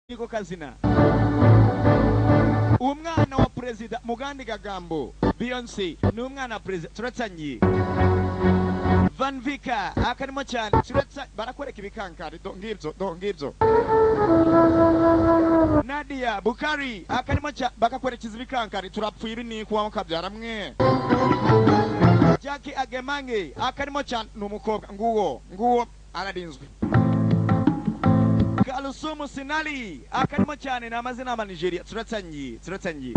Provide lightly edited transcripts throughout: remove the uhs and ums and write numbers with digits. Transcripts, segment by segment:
niko kazina umwana wa president Mugandi Gagambo Beyonce n'umwana wa president turatsanyi Van Vika akarimo cyane turatsa barakwereka ibikankari ngibyo Nadia Bukari akarimo cyane bakakwerekeza ibikankari turapfuye ibini kuwa mukabyara mwe Jackie Agemange akarimo cyane n'umukobwa nguwo ararinzwe Kalusumu Sinali akarimo cyane n'amazina y'ama Nigeria turatsanyi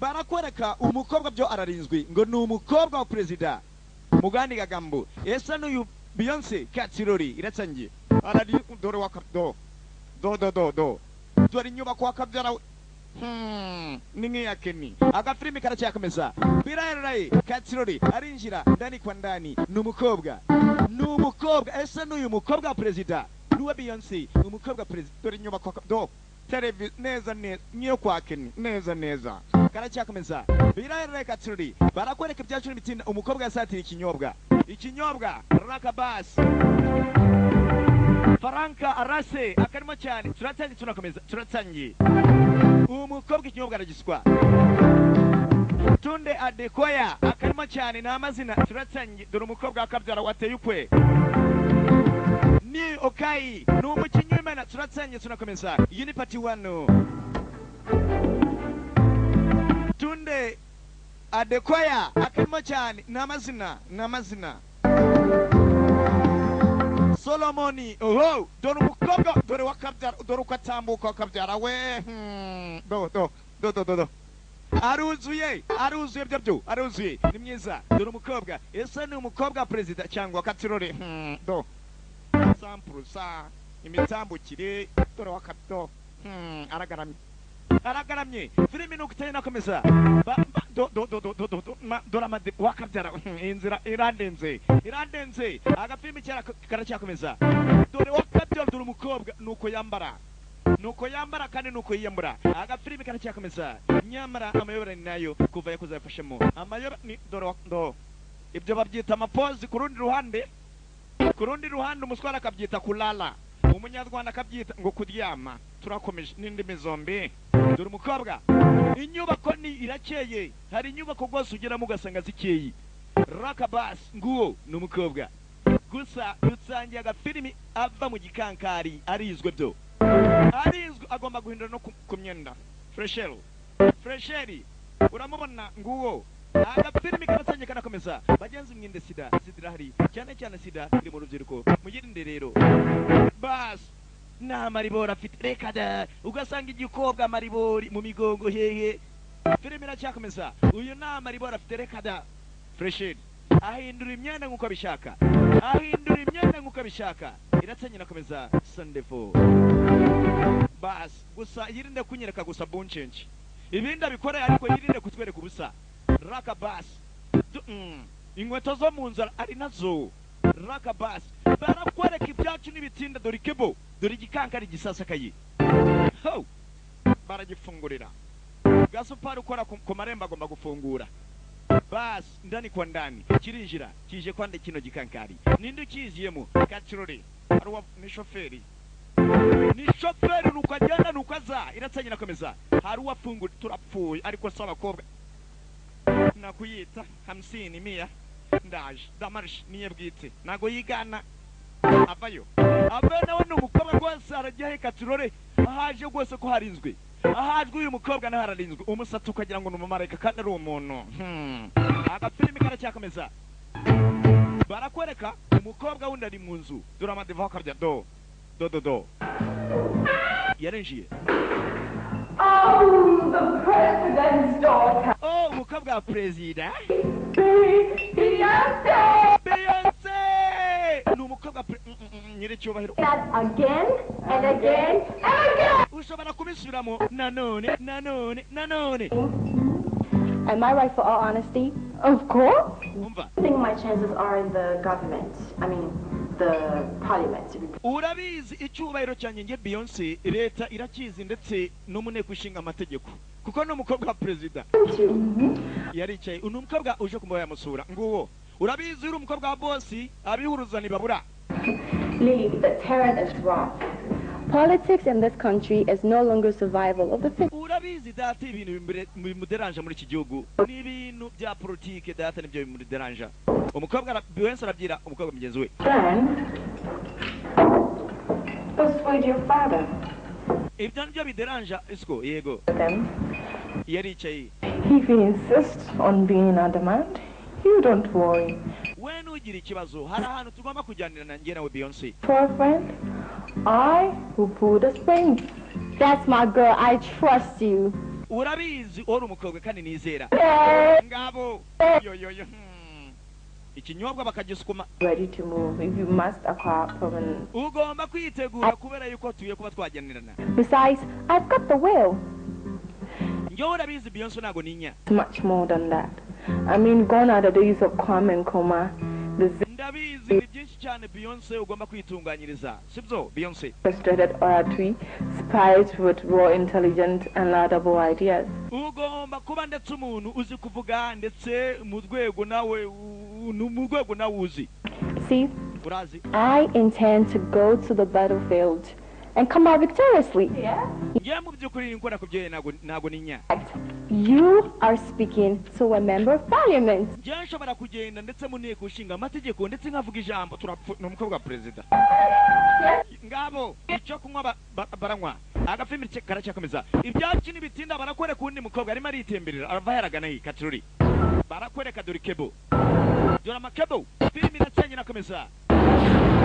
barakwereka umukobwa byo ararinzwe ngo ni umukobwa wa president Mugandi Gagambo esa n'uyu Beyonce Katsirori iratsangiye arari dore wakabdo dore inyubako wakabyara ningi yakeni agafilimi karacyakomeza birarai Katsirori arinjira ndani kwa ndani n'umukobwa esa n'uyu mukobwa wa president n'uwa Beyonce umukobwa president dore inyubako wakabdo neza niyo kwakeni neza karacyakomeza birarai Katsirori barakwereka ibyacu n'imitinda umukobwa yasatira ikinyobwa Rakabas Faranka Arase akarimo cyane turatsangiye umukobwa ikinyobwa aragiswa Tunde Adekoya akarimo cyane n'amazina turatsangiye dore umukobwa akabyara wateye ukwe ni Okai n'umukinyi w'Imana turatsangiye tunakomeza iyi ni party 1 Tunde Adekoya akarimo cyane n'amazina Solomoni dore umukobwa dore wakabyara dore ukatambuka wakabyara we do aruzuye aruzuye ni myiza dore umukobwa ese ni umukobwa president cyangwa Katsirori sample sa imitambukire dore wakabdo aragaramye filimi nukuteye nakomeza dore amade wakabyara inzira irandenze agafilimi cyara karacyakomeza dore wakabyara dore umukobwa nuko yambara kandi nuko yiyambura agafilimi karacyakomeza nyamara amayobera ni nayo kuva yakoze yafashemo amayobera ni dore ibyo babyita amapozi ku rundi ruhande umuswara akabyita kulala umunyarwanda akabyita ngo kuryama turakomeje n'indimi zombi dore umukobwa inyubako ni irakeye hari inyubako rwose ugeramo ugasanga zikeye Rakabas nguwo ni umukobwa gusa dutsangiye agafilimi ava mu gikankari arizwe agomba guhindura no ku myenda fresheri uramubona nguwo agafilimi karatsangiye kanakomeza bagenzi mwinde sida irahari cyane sida iri mu rubyiruko mugirinde rero bas na maribori afite reka da ugasanga igikobwa maribori mu migongo hehe filimi iracyakomeza uyu na maribori afite reka da fresheri ahindura imyenda nk'uko abishaka iratsanye nakomeza sandefo bas gusa yirinde kunyereka gusa bunchenchi ibindi abikoreye ariko yirinde kutwereka ubusa Rakabas inkweto zo mu nzara ari nazo Rakabas barakwereka ibyacu n'ibitinda dore ikebo dore igikankari gisasakaye baragifungurira gasupari ukora ku marembo agomba gufungura bas ndani kwa ndani kirinjira kije kwande kino gikankari ninde ukiziyemo Katsirori ni shoferi nuko ajyana nuko aza iratsanye nakomeza hari uwafungura turapfuye ariko saba kobwa nakuyita 50 100 ndaje damarsh niye bwite nago yigana avayo nawe n'umukobwa rwose arajyahe Katsirori ahaje rwose ko harinzwe ahajwe uyu mukobwa nahararinzwe umusatsi ukagira ngo n'umumarayika kandi ari umuntu agafilimi karacyakomeza barakwereka umukobwa wundi ari mu nzu dore amadeva akabya do yarinjiye the president's daughter. Umukobwa wa president Beyonce ni umukobwa nyiricyubahiro again and again ushobora kubisubiramo nanone Am I right for all honesty? Of course. I think my chances are in the government. I mean, the parliament. Urabizi icyubahiro cyanjye nge Beyonce leta irakizi ndetse no mu nteko ishinga amategeko kuko no mukobwa wa president yaricaye uno mukobwa uje kumubaya musura nguwo urabizi uri umukobwa wa boss abihuruzani babura Lee, the terror is wrong. Politics in this country is no longer survival of the fittest. urabizi data ibintu bimuderanja muri iki gihugu n'ibintu bya politike data nibyo bimuderanja umukobwa Beyonce arabyira umukobwa mugenzi we Persuade your father. ibyo nibyo bideranja isko yego yaricaye If he insists on being in our demand, you don't worry. we nugira ikibazo hari ahantu tugomba kujyanira na njye nawe Beyonce For a friend, I who pull the strings. That's my girl. I trust you. urabizi uri umukobwa kandi nizera ngabo yo ikinyobwa bakagisukuma Ready to move if you must acquire permanent. ugomba kwitegura kubera yuko tuye kuba twagenderana Besides, I've got the will. njye urabizi Beyonce ntago ninya It's much more than that. I mean, gone are the days of calm and coma. The ndabizi ni byinshi cyane Beyonce ugomba kwitunganyiriza sibyo Beyonce frustrated oratory, spies with raw intelligence and laudable ideas. ugomba kuba ndetse umuntu uzi kuvuga ndetse mu rwego nawe uzi See, urazi I intend to go to the battlefield and come out victoriously. njye mu by'ukuri nkora kubyeyi ntago ninya You are speaking to a member of parliament. njye nshobora kugenda ndetse mu nteko ishinga amategeko ndetse nkavuga ijambo ni umukobwa wa perezida ngabo icyo kunywa baranywa agafimira karacyakomeza ibyacu n'ibitinda barakwereka undi mukobwa arimo aritemberera arava yaragana hi katiruri barakwereka dore kebo dore amakebo filimi iracyanye nakomeza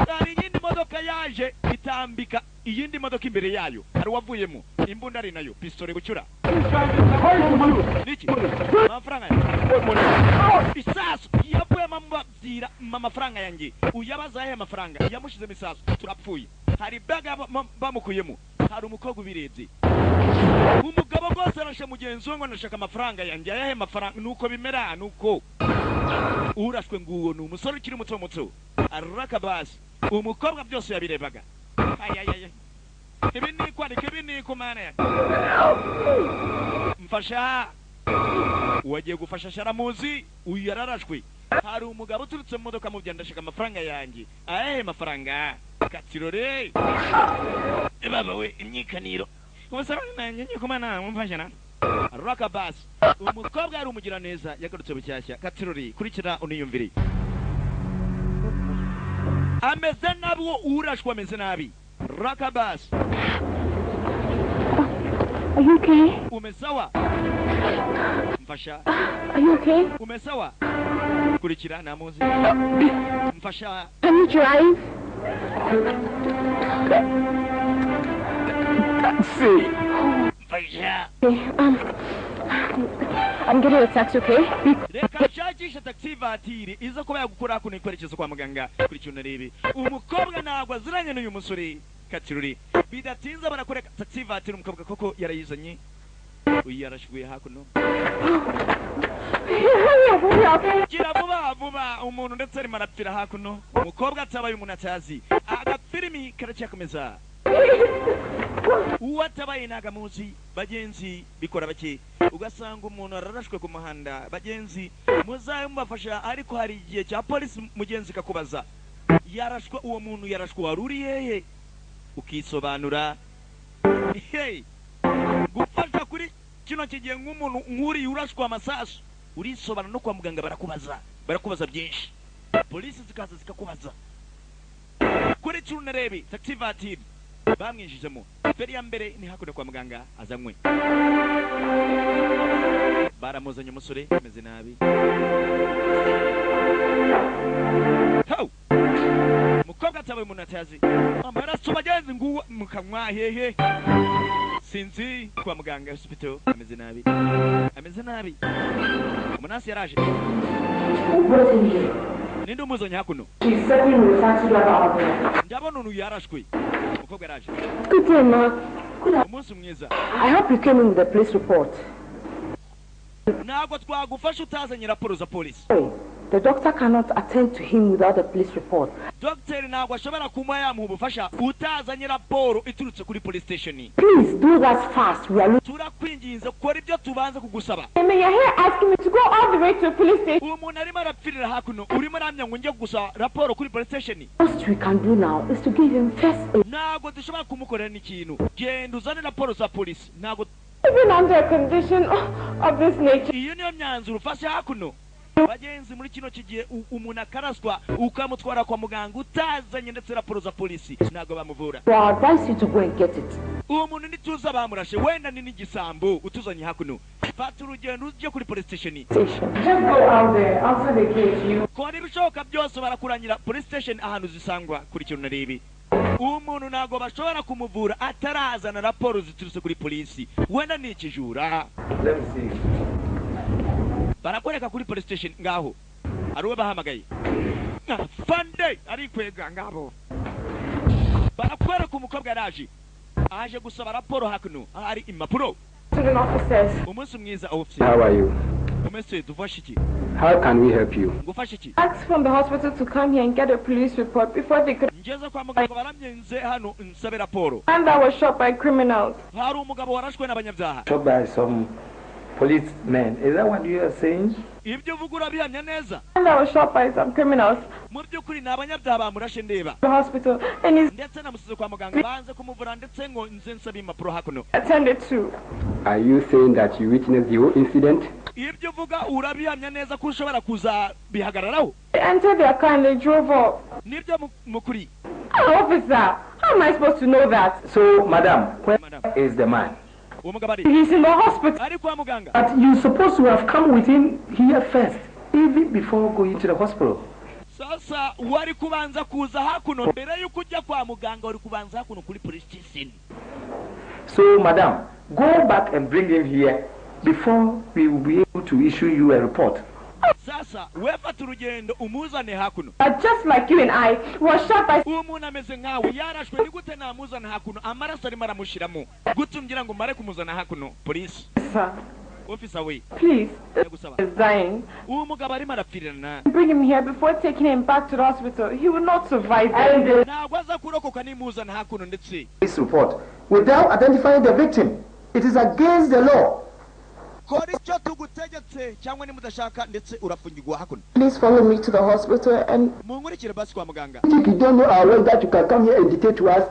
hari iyindi modoka yaje itambika iyindi modoka imbere yayo hari wavuyemo imbunda ari nayo pistole gucyura niki amafaranga isasu yavuye mambabwira amafaranga yanjye uyabaza yahe amafaranga yamushizemo isasu turapfuye hari baga bamukuyemo hari umukobwa ubirebye umugabo rwose arashe mugenzi we ngo nashaka amafaranga yanjye ayahe amafaranga nuko bimera nuko urashwe nguwo ni umusore ukiri muto muto aruraka basi umukobwa byose yabirebaga ayayaya ibi ni kumana ya mfasha wagiye gufasha sharamuzi uyu yararashwe hari umugabo uturutse mu modoka mu byandashaka amafaranga yanjye ayahe mafaranga katirore baba we imyikaniro ubusaba nanjye kumana mumfasha na raka basi umukobwa yari umugira neza yagarutse bushyashya katirore kurikira uniyumvire ameze nabi wo urashwa ameze nabi raka basi Are you okay? umesawa mfasha Are you okay? umesawa kurikira namuzi mfasha Can you drive? Taxi! mfasha I'm getting a taxi, okay? reka nshakisha taxi vatiri iza kuba yagukura kuno ikwerekeza kwa muganga kuri cyo narebe umukobwa ntabwo aziranye n'uyu musore katiruri bidatinza barakoreka taxi vatiri umukobwa koko yarayizanye uyu yarashiguye hakuno gira vuba umuntu ndetse arimo arapfira hakuno umukobwa atabaye umuntu atazi agafilimi karacyakomeza uwatabaye nagamuzi bagenzi bikora bake ugasanga umuntu ararashwe ku muhanda bagenzi muzaye mubafasha ariko hari igihe cya polisi mugenzi kakubaza yarashwa uwo muntu yarashwa waruri hehe ukisobanura hey gufasha kuri kino kigiye nk'umuntu nk'uri urashwa amasasu urisobanura no kwa muganga barakubaza byinshi polisi zikaza zikakubaza kuri cyo narebe taxi vatiri bamwinjijemo feri ya mbere ni hakuno kwa muganga azanywe baramuzanye umusore ameze nabi mukobwa atabaye umuntu atazi amaraso bagenzi nguwo mukanwa hehe sinzi kwa muganga hospital ameze nabi umunasi yaraje ninde umuzanye hakuno ndabona uyu yarashwe umukobwa yaraje Good day, ma. umunsi mwiza I hope you came in with a police report. ntabwo twagufasha utazanye raporo za polisi The doctor cannot attend to him without a police report. Doctor ntabwo ashobora kumuha yamuha ubufasha utazanye raporo iturutse kuri police station. Please do that fast. We are looking. Turakwinginze kora ibyo tubanze kugusaba. May you're here asking me to go all the way to the police station. Umuntu arimo arapfirira hakuno urimo ramya ngo njye gusaba raporo kuri police station. What we can do now is to give him first aid. Ntabwo dushobora kumukorera n'ikintu. Genda uzane raporo za police. Ntabwo Even under a condition of this nature. iyo niyo myanzuro ufashe hakuno. Bagenzi muri kino kigihe umuntu akaraswa ukamutwara kwa muganga utazanye ndetse raporo za polisi ntabwo bamuvura. So I advise you to go and get it. Umuntu nituza bamurashe wenda ni n'igisambo utuzanye hakuno. Fata urugendo ujye kuri police station. Just go out there, answer the case. Kora ibishoboka byose barakurangira police station ahantu zisangwa kuri kino narebi. Umuntu ntabwo bashobora kumuvura atarazana raporo ziturutse kuri polisi. Wenda ni ikijura. Let me see. Barakwereka kuri police station ngaho. Ari we bahamagaye. Fande ari kwega ngabo. Barakwereka umukobwa yaraje. Aje gusaba raporo hakuno. Ari impapuro. Student officers. Umunsi mwiza officer. How are you? Umese dufashe iki? How can we help you? Ngufashe iki? Asked from the hospital to come here and get a police report before they could. Ngeze kwa muganga baramyenze hano nsabe raporo. And that was shot by criminals. Hari umugabo warashwe n'abanyabyaha. Shot by some policemen. Is that what you are saying? Ibyo vugura bihamya neza. And that was shot by some criminals. Mu byukuri n'abanyabyaha bamurashe ndeba. The hospital and he's Ndetse namusize kwa muganga banze kumuvura ndetse ngo nze nsabe impapuro hakuno. attended to. Are you saying that you witnessed the whole incident? Ibyo vuga urabihamya neza ko ushobora kuza bihagararaho. They entered their car and they drove off. Nibyo mukuri. Officer, how am I supposed to know that? So, madam, where Madam. is the man? Umugabo ari. He's in the hospital. Ari kwa muganga. But you're supposed to have come with him here first, even before going to the hospital. Sasa wari kubanza kuza hakuno mbere yuko ujya kwa muganga wari kubanza hakuno kuri police station. So, madam, go back and bring him here before we will be able to issue you a report. Sasa wefata urugendo umuzane hakuno. Just like you and I, was shot by. Umuntu ameze nkawe yarashwe ni gute namuzana hakuno amaraso arimo aramushiramo gute umbwira ngo mare kumuzana hakuno police. Sir, Officer we please, ndagusaba. he's dying. Uwo mugabo arimo arapfirana. Bring him here before taking him back to the hospital. He will not survive. Ntabwo aza kurokoka nimuzana hakuno ndetse. This report without identifying the victim. It is against the law. Kora icyo tugutegetse cyangwa nimudashaka ndetse urafungirwa hakuno. Please follow me to the hospital, and Munkurikire basi kwa muganga. if you don't know our laws that you can come here and dictate to us,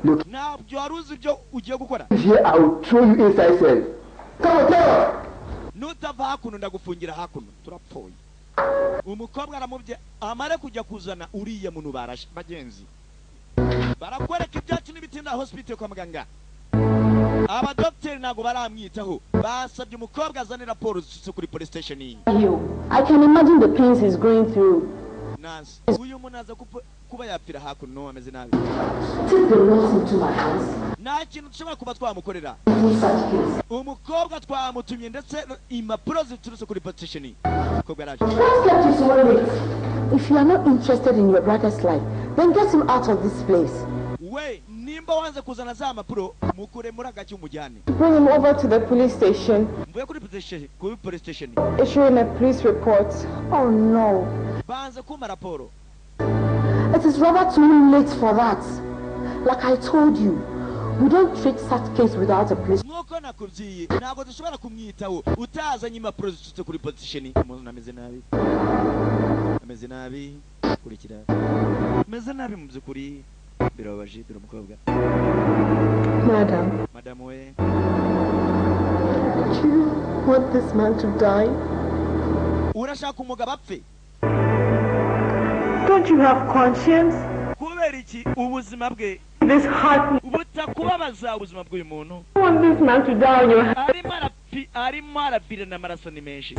look Ntabyo waruzi ibyo ugiye gukora. here, I will throw you inside cell. Come on, tell us. Nutava hakuno ndagufungira hakuno turapfuye. Umukobwa aramubye amare kujya kuzana uriya muntu barashe bagenzi. Barakwereka ibyacu n'ibitinda hospital kwa muganga. Aba doctor ntago baramwitaho. Basabye umukobwa azane raporo zisutse kuri police station. I can imagine the pains he's going through. Nansi uyu muntu aza kuba yapfira hakuno ameze nabi. Take the laws into my hands. Nta kintu dushobora kuba twamukorera. In such case. Umukobwa twamutumye ndetse impapuro ziturutse kuri police station. Umukobwa araje. What's kept you so late? If you are not interested in your brother's life, then get him out of this place. We nimba wanze kuzana za mapuro mukure muri agaki umujyane. Bring him over to the police station. Mvuye kuri police station. Issuing a police report. Oh no. Banze kuma raporo. It is rather too late for that. Like I told you, we don't treat such case without a police. Nuko nakubyiye ntabwo dushobora kumwitaho utazanye impapuro zisutse kuri police station. Umuntu ameze nabi. Ameze nabi. Kurikira. Ameze nabi mu byukuri. Birabaje biro mukobwa. Madam we. Do you want this man to die? Urashaka umugabo apfe? Don't you have conscience? Kubera iki ubuzima bwe This heart. butakubabaza ubuzima bw'uyu muntu? I want this man to die on your hand. Arimo arapfira n'amaraso ni menshi.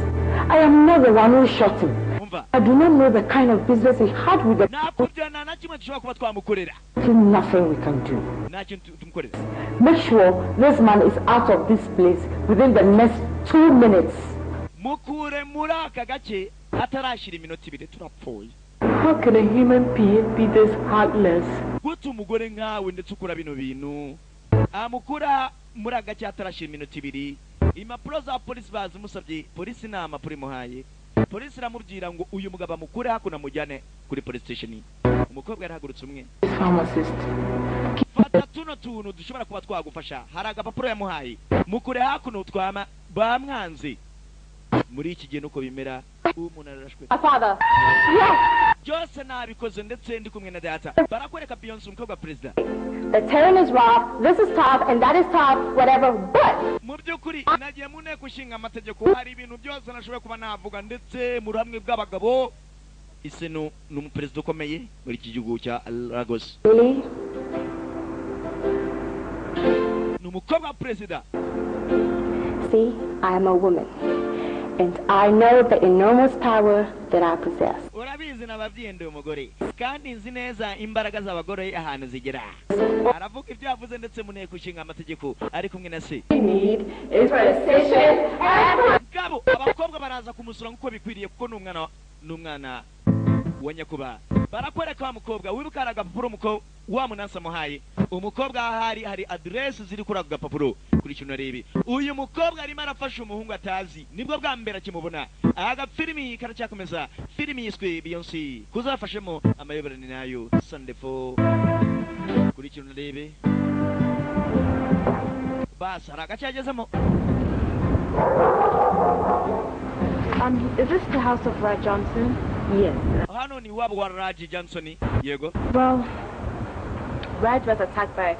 I am not the one who shot him. Umva. I do not know the kind of business he had with the Nakubyo nta kimwe dushobora kuba twamukorera. nothing we can do. Nta kintu tumukorera. Make sure this man is out of this place within the next 2 minutes. Mukure muri aka gace atarashira iminota 2 turapfuye. How can a human being be this heartless? Gute umugore nkawe ndetse ukora bino bintu amukura muri agace atarashira iminota 2. Impapuro za polisi bazimusabye polisi nta mapuro imuhaye polisi iramubwira ngo uyu mugabo amukure hakuno amujyane kuri police station. Umukobwa yarahagurutse umwe. Pharmacist. Fata tuno tuntu dushobora kuba twagufasha. Hari agapapuro yamuhaye. Mukure hakuno twama bamwanze. Muri iki gihe nuko bimera umuntu arashwe. Father. Yes. Byose nabikoze ndetse ndi kumwe na data. Barakwereka Beyonce umukobwa president. The terrain is rough, this is tough, and that is tough, whatever, but... Mu byukuri nagiye mu nteko ishinga amategeko hari ibintu byose nashoboye kuba navuga ndetse mu ruhamwe bw'abagabo ise ni umuperezida ukomeye muri iki gihugu cya Lagos. Really? Ni umukobwa perezida. See, I am a woman, and I know the enormous power that I possess. Urabizi nababyende umugore kandi nzi neza imbaraga z'abagore ahantu zigera. Aravuga ibyo yavuze ndetse mu nteko ishinga amategeko ari kumwe na se. Need is precision and... Gabo abakobwa baraza kumusura nkuko bikwiriye kuko n'umwana wa nyakuba. Barakwereka wa mukobwa wibuka agapapuro wa munansa muhaye. Umukobwa hari address ziri kuri ako gapapuro kuri kino rebe. Uyu mukobwa arimo arafasha umuhungu atazi nibwo bwa mbere akimubona. Aga filimi karacyakomeza. Filimi yiswe Beyonce kuzafashemo amayoberane nayo Sandefo kuri kino rebe. Bas haragacyagezemo. Is this the house of Raj Johnson? Yes. Hano ni wabo wa Raj Johnson. Yego. Well, Raj was attacked by...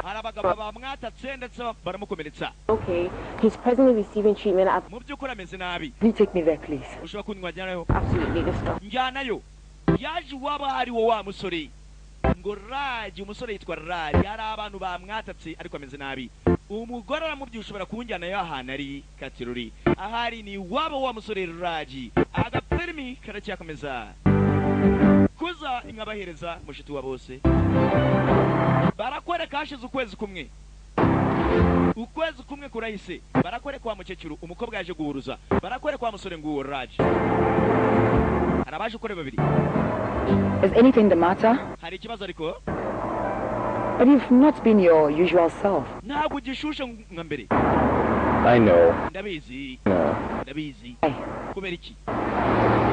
Harabagabo bamwatatse ndetse baramukomeretsa. Okay, he's presently receiving treatment at... Mu byukuri ameze nabi. Can you take me there, please? Ushobora kunywa jyanayo. Absolutely, let's go. Njyanayo. Yaje waba hari wa musore. Ngo Raj umusore yitwa Raj yari abantu bamwatatse ariko ameze nabi. Umugore aramubye ushobora kunjyanayo ahantu ari Katiruri. Ahari ni waba wa musore Raj. Agapirimi karacyakomeza. Kuza inkabahereza mushiti wa bose. Barakwereka hashize ukwezi kumwe. Ukwezi kumwe kurahise. Barakwereka wa mukecuru umukobwa yaje guhuruza. Barakwereka wa musore nguwo Raj. Arabaje ukore babiri. Is anything the matter? Hari ikibazo ariko? But you've not been your usual self. Ntabwo gishushe nka mbere. I know. Ndabizi. No. Ndabizi. Kubera iki?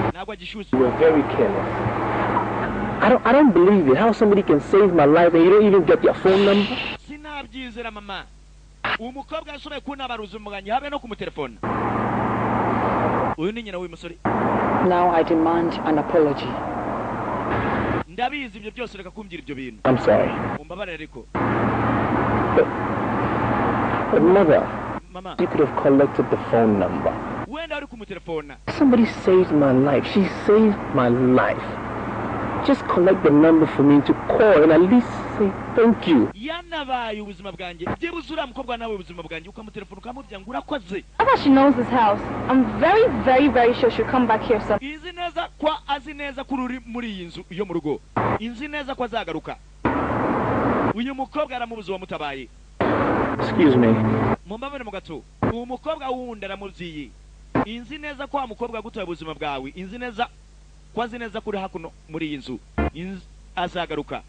Ntabwo gishushe. You were very careless. I don't believe it. How somebody can save my life and you don't even get their phone number? Sinabyizera mama. Umukobwa yashoboye kunabaruza umuganye habe no kumutelefona. Uyu ni nyina w'uyu musore. Now I demand an apology. Ndabizi ibyo byose reka kumbwira ibyo bintu. I'm sorry. Umbabarire ariko. But mother, Mama, you could have collected the phone number. Wenda uri kumutelefona. Somebody saved my life. She saved my life. Just collect the number for me to call and at least say thank you. Yanabaye ubuzima bwanjye. Byibuze uriya mukobwa nawe ubuzima bwanjye ukamutelefona ukamubwira ngo urakoze. I thought she knows this house. I'm very, very, very sure she'll come back here soon. Izi neza kwa azi neza kuri muri iyi nzu yo mu rugo. Inzi neza kwa zagaruka. Uyu mukobwa aramubuza wamutabaye. Excuse me. Mumbabere mu gato. Uwo mukobwa wundi aramubyiye. Inzi neza kwa mukobwa gutaye ubuzima bwawe. Inzi neza kwa zineza kuri hakuno muri iyi nzu. Azagaruka.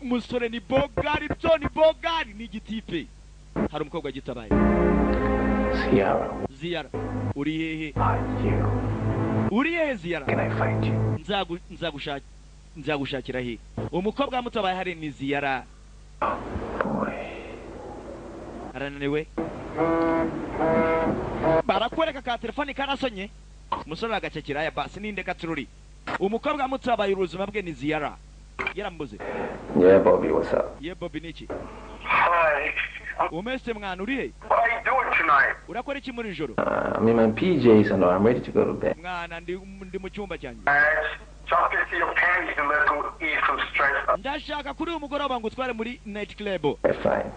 Umusore ni Bogari, Tony Bogari ni igitipe. Hari umukobwa gitabaye. Ziara. Uri hehe? Uri hehe Ziara? Can I find you? Nzagushakira he. Umukobwa mutabaye hari ni Ziara. Boy. Arananiwe. Barakwereka ka telefoni karasonye. Umusore agacakira ya basi ninde Katiruri. Umukobwa mutabaye ubuzima bwe ni Ziara. Yarambuze. Yeah, Bobby, what's up? Yeah, Bobby niki? Hi. Umese mwana uri he? What are you doing tonight? Urakora iki muri joro? I'm in my PJs and I'm ready to go to bed. Mwana ndi mu cyumba cyanjye. Jump into your panties and let's go eat some stress. Ndashaka kuri umugoroba ngo tware muri night club. Fine.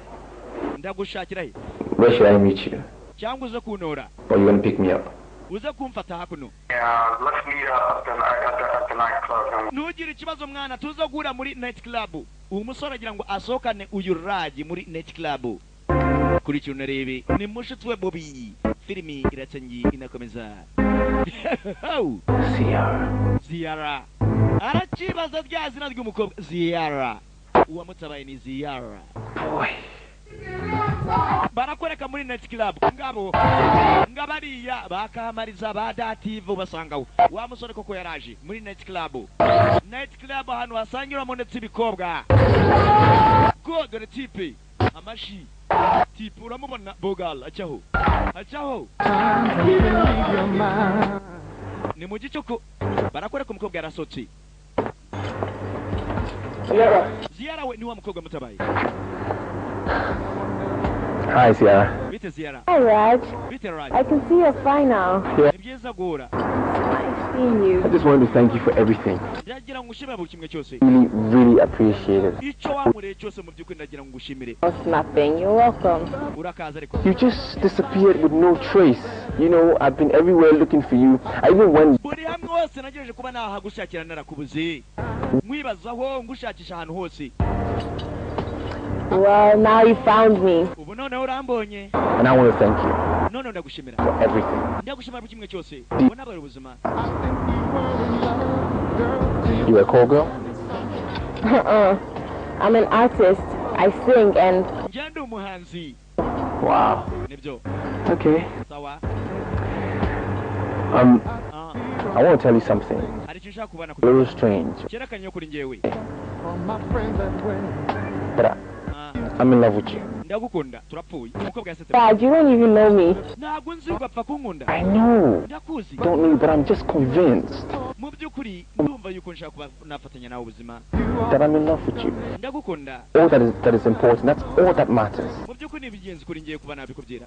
Ndagushakira he? Where should I meet you? Cyangwa uze kuntora? Or you gonna pick me up? Uze kumfata hakuno. Yeah, let's meet up at the nightclub. Nugira ikibazo mwana tuzogura muri night club. Umusore agira ngo asohokane uyu Raj muri night club. Kuri cyo narebe ni mushitwe Bobby. Filimi iratangiye inakomeza. Ziara. Arakibaza rya zina ry'umukobwa Ziara. Uwamutabaye ni Ziara. Boy. barakwereka muri night club ngabo ngabariya bakamariza badative basangaho wa musore koko yaraje muri night club hano hasangiramo ndetse ibikobwa go dore tipe amashi tipe uramubona bogal acaho ni mu gicuku barakwereka umukobwa yarasotse Ziara we ni wa mukobwa mutabaye. Hi, Ziara. Bite Ziara. Hi, Raj. Bite Raj. I can see you're fine now. Yeah. Nibyiza gura. Nice seeing you. I just wanted to thank you for everything. Ndagira ngushimira buri kimwe cyose. Really appreciate it. Icyo wamureye cyose mu byukuri ndagira ngushimire. It's nothing. You're welcome. Urakaza ariko. You just disappeared with no trace. You know, I've been everywhere looking for you. I even went... Buri hamwe hose nagejeje kuba nahagushakira narakubuze. Mwibazaho ngushakisha ahantu hose. Well, now you found me. Ubu none urambonye. And I want to thank you. None ndagushimira. For everything. Ndagushimira buri kimwe cyose. Ubona bari ubuzima. You a call girl? I'm an artist. I sing and... Njye umuhanzi. Wow. Nibyo. Okay. Sawa. I want to tell you something. Hari icyo ushaka kubana A little strange. Cyerekanye kuri njyewe. But I'm in love with you. Ndagukunda turapfuye. Umukobwa yasetse. Dad, you don't even know me. Ntabwo nzi ugapfa kunkunda. I know. Ndakuzi. Don't know, but I'm just convinced Mu byukuri ndumva yuko nshaka kuba nafatanya nawe ubuzima. that I'm in love with you. Ndagukunda. All that is important. That's all that matters. Mu byukuri nibigenzi kuri ngiye kuba nabikubwira.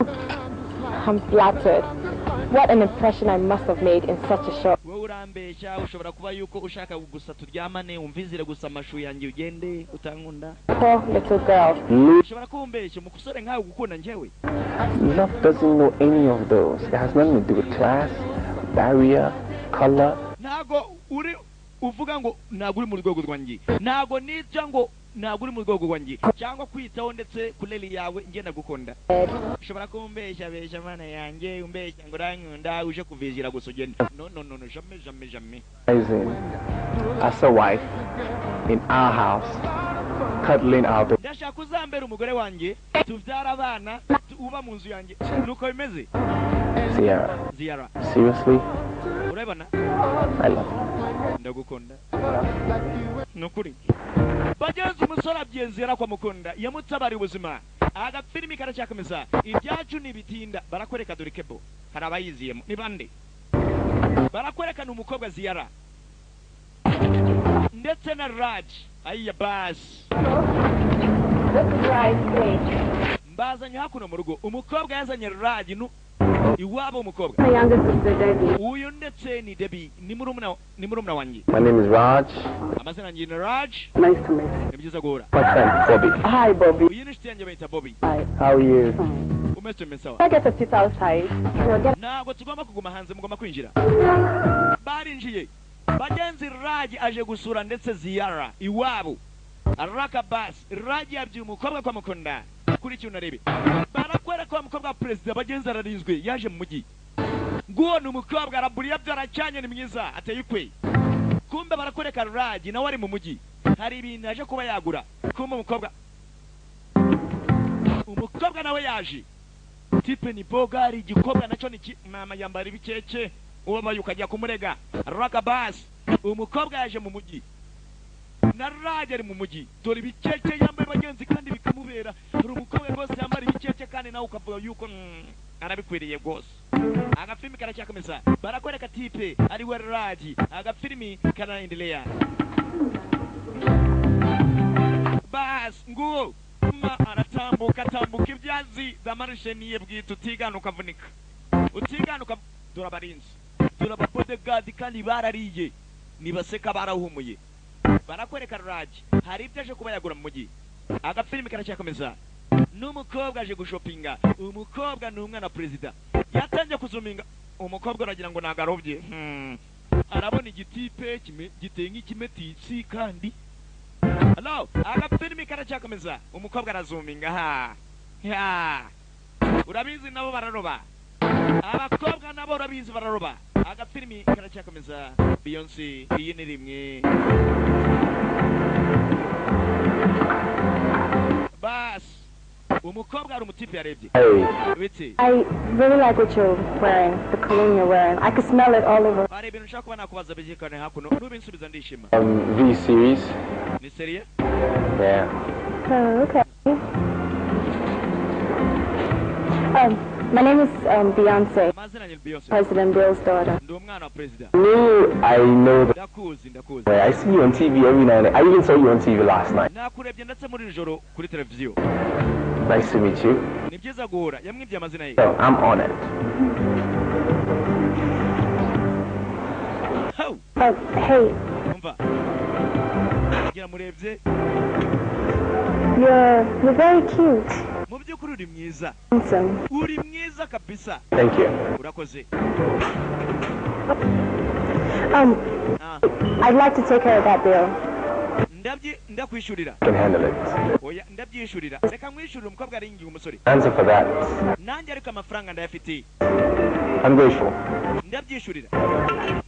I'm flattered. What an impression I must have made in such a short... Wowe urambeshya ushobora kuba yuko ushaka gusa turyamane umvizire gusa amashu yanjye ugende utankunda. Poor little girl. Ushobora kumbeshya umusore nkawe gukunda njyewe. Love doesn't know any of those. It has nothing to do with class, barrier, color. Ntago uri uvuga ngo ntago uri mu rwego rwanjye. Ntago nitya ngo ntago uri mu rwego rwanjye cyangwa kwitaho ndetse kuleli yawe ngenda gukunda. Ushobora kumbeshya besha mana yanjye umbeshya ngo urankunda uje kuvizira gusa ugenda. No, jamais. As a wife in our house, cuddling our baby. Ndashaka uzambera umugore wanjye tuvyara abana uba mu nzu yanjye. Nuko bimeze. Ziara. Seriously? Urabona? I love you. Ndagukunda. Nukuri. Bagenzi umusore abyenzera kwa mukunda yamutabari ubuzima. Agafilimi karacyakomeza. Ibyacu nibitinda barakwereka dore kebo. Hari abayiziyemo. Ni bande? Barakwereka n'umukobwa Ziara. Ndetse na Raj. Aiya bas. Mbazanye hakuno mu rugo. Umukobwa yazanye Raj iwabo umukobwa. My younger sister, Debbie. Uyu ndetse ni Debbie ni murumuna wanjye. My name is Raj. Amazina yanjye ni Raj. Nice to meet you. Nibyiza guhura. My friend Bobby. Hi, Bobby. Uyu ni yanjye bayita Bobby. Hi. How are you? Umeze sawa. I get to sit outside. Ntabwo tugomba kuguma hanze mugomba kwinjira. Barinjiye. Bagenzi Raj aje gusura ndetse Ziara iwabo. Araka bas Raj yabye umukobwa kwa mukunda. Kuri cyo narebe. Barakwera kwa mukobwa president bagenzi ararinzwe yaje mu mujyi. Nguwo ni umukobwa araburiya byaracanye ni mwiza ateye ukwe. Kumbe barakwereka Raj nawe ari mu mujyi. Hari ibintu aje kuba yagura. Kumbe umukobwa nawe yaje. Tipe ni bogari igikobwa nacyo ni mama yambara ibikeke. Ubabaye ukajya kumurega. Rakabas umukobwa yaje mu mujyi. Na Raj ari mu mujyi. Dore ibikeke yambaye bagenzi kandi bikamubera. Dore umukobwa rwose yambara ibikeke kandi nawe ukavuga yuko arabikwiriye rwose. Agafilimi karacyakomeza. Barakwereka tipe ari we Raj. Agafilimi kanaendelea. Bas nguo aratambuka ibyazi zamarishe niye bwite utiganuka ukavunika. Utiganuka dore abarinzi. Dore ababodyguard kandi barariye. Nibaseka barahumuye. Barakwereka Raj hari ibyo aje kuba yagura mu mujyi. Agafilimi karacyakomeza. N'umukobwa aje gushopinga. Umukobwa ni umwana president. Yatangiye kuzuminga. Umukobwa aragira ngo nagarobye. Arabona igitipe giteye nk'ikimetitsi kandi. Hello, agafilimi karacyakomeza. Umukobwa arazuminga ha. Urabizi nabo bararoba. Abakobwa nabo urabizi bararoba. Agafilimi karacyakomeza. Beyonce iyi ni rimwe. Bas umukobwa ari umutipe yarebye Hey. biti I really like what you're wearing, the cologne you're wearing. I could smell it all over. hari ibintu nshaka kuba nakubaza bigikane hakuno nubinsubiza ndishima V series. ni serie Yeah. Oh, okay. My name is Beyonce, amazina ni Beyonce President Bill's daughter. ndi umwana wa president I know that. ndakuzi I see you on TV every now and then. I even saw you on TV last night. nakurebye ndetse muri ijoro kuri televiziyo Nice to meet you. ni byiza guhura yamwibye amazina ye So, I'm honored. How? Hey, umva ngira murebye you're very cute, mu by'ukuri uri mwiza handsome. uri mwiza kabisa Thank you. urakoze ah I'd like to take care of that bill. ndakwishurira I can handle it. oya ndabyishurira reka mwishurire umukobwa aringiye umusore Answer for that. nanjye ariko amafaranga ndayafitiye I'm grateful. ndabyishurira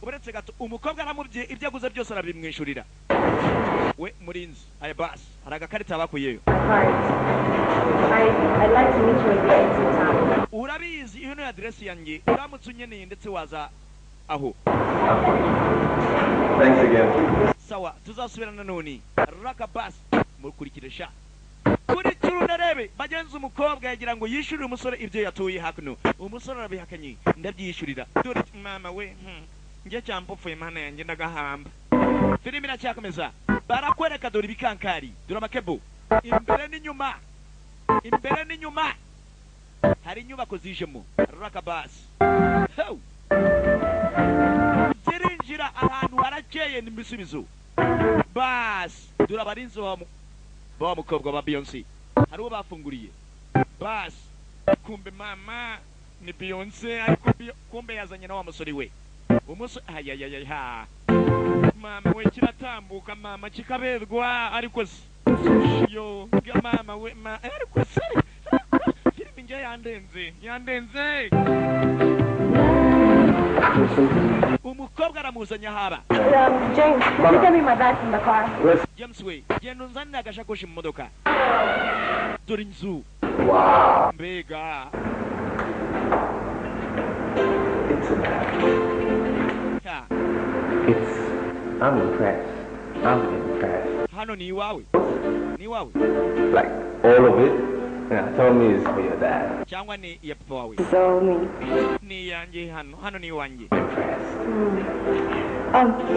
uretse gato umukobwa aramubye ibyo aguze byose arabimwishurira we murinzi aya basi hari agakarita bakuyeyo I'd like to meet you again sometime. urabizi iyo ni aderesi yanjye uramutse unyeneye ndetse waza aho Thanks again. sawa tuzasubirana none raka basi mukurikire sha kuri turunarebe bagenzi umukobwa yagira ngo yishurire umusore ibyo yatuye hakuno umusore arabihakanye ndabyishurira dore mama we nge cyambupfuye mana yanjye ndagahamba filimi iracyakomeza barakwereka dore ibikankari dore amakebo imbere n'inyuma hari inyubako zijemo raka basi zirinjira ahantu harakeye n'imisubizo basi dore abarinzi ba mukobwa ba Beyonce hari uwo bafunguriye basi kumbe mama ni Beyonce ariko kumbe yazanye na wa musore we umusore ha mama we kiratambuka mama kikaberwa ariko yo mama we ariko sari filimi nje yandenze umukobwa aramuzanya haba James, can you get me my bag from the car? James we genda unzanire agashakoshi mu modoka dore inzu mbega I'm impressed. hano ni iwawe Like, all of it? Yeah, tell me it's for your dad. cyangwa ni iya papa wawe So me. ni yanjye hano ni iwanjye Impressed.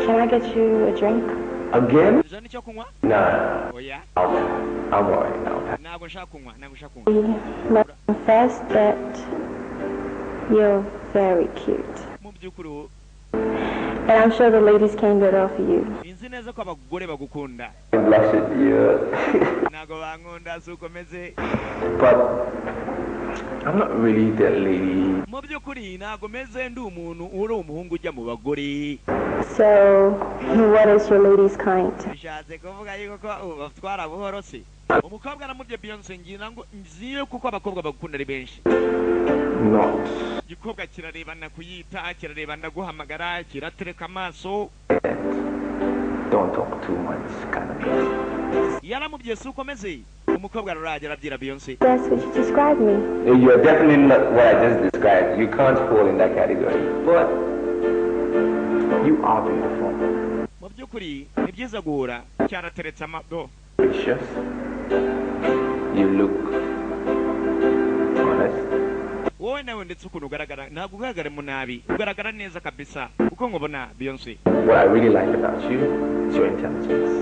Can I get you a drink? Again? uzana icyo kunywa No. oya I'm worried now. ntabwo nshaka kunywa Confess that you're very cute. mu by'ukuri And I'm sure the ladies came good off you. inzi neza ko abagore bagukunda Blush it, yeah. ntabwo bankunda si ukomeze But I'm not really that lady. mu by'ukuri ntabwo meze ndi umuntu uri umuhungu ujya mu bagore So, what is your ladies' kind? bishatse kuvuga yuko ko batwara buhoro se umukobwa aramubye Beyonce ngira ngo nziye kuko abakobwa bagukunda ari benshi Not. igikobwa kirarebana kuyita kirarebana guhamagara kiratereka amaso Don't talk too much, kind of thing. yaramubye si ukomeze umukobwa araragera abyira Beyonce That's what you described me. You're definitely not what I just described. You can't fall in that category. But you are beautiful. mu by'ukuri ni byiza guhura cyarateretse amado Precious. You look honest. wowe nawe ndetse ukuntu ugaragara ntabwo ugaragaramo nabi ugaragara neza kabisa uko nkubona Beyonce What I really like about you is your intelligence.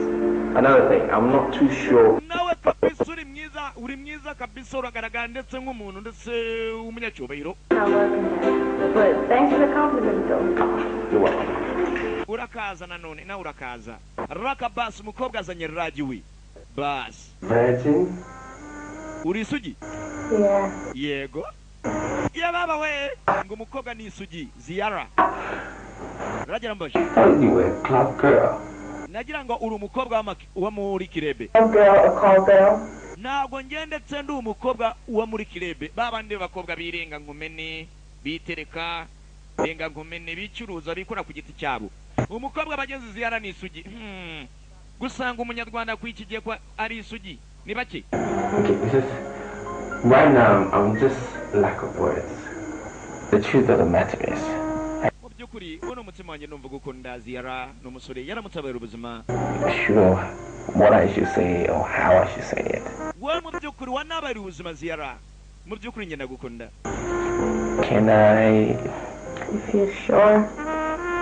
Another thing, I'm not too sure. nawe kabisa uri mwiza kabisa uragaragara ndetse nk'umuntu ndetse w'umunyacyubahiro But thanks for the compliment, though. You're welcome. urakaza nanone nawe urakaza raka basi umukobwa azanye ragiwe basi Virgin? uri isugi Yeah. yego ya baba we ngo umukobwa ni isugi ziyara ragera mbaje Anyway, club girl. nagira ngo uri umukobwa wa muri kirebe Girl, a call girl. ntabwo nge ndetse ndi umukobwa wa muri kirebe babandi bakobwa birenga nkumene bitereka renga nkumene bicuruza bikora ku giti cyabo umukobwa bagenzi ziyara ni isugi gusanga umunyarwanda ku iki gihe ko ari isugi ni bake Okay, Right now, I'm just lack of words. The truth of the matter is, mu byukuri uno mutima wanjye numva gukunda Ziara n'umusore yaramutabera ubuzima. sure what I should say or how I should say it. Wowe mu byukuri wanabari ubuzima Ziara. Mu byukuri njye ndagukunda. Can I? If you're sure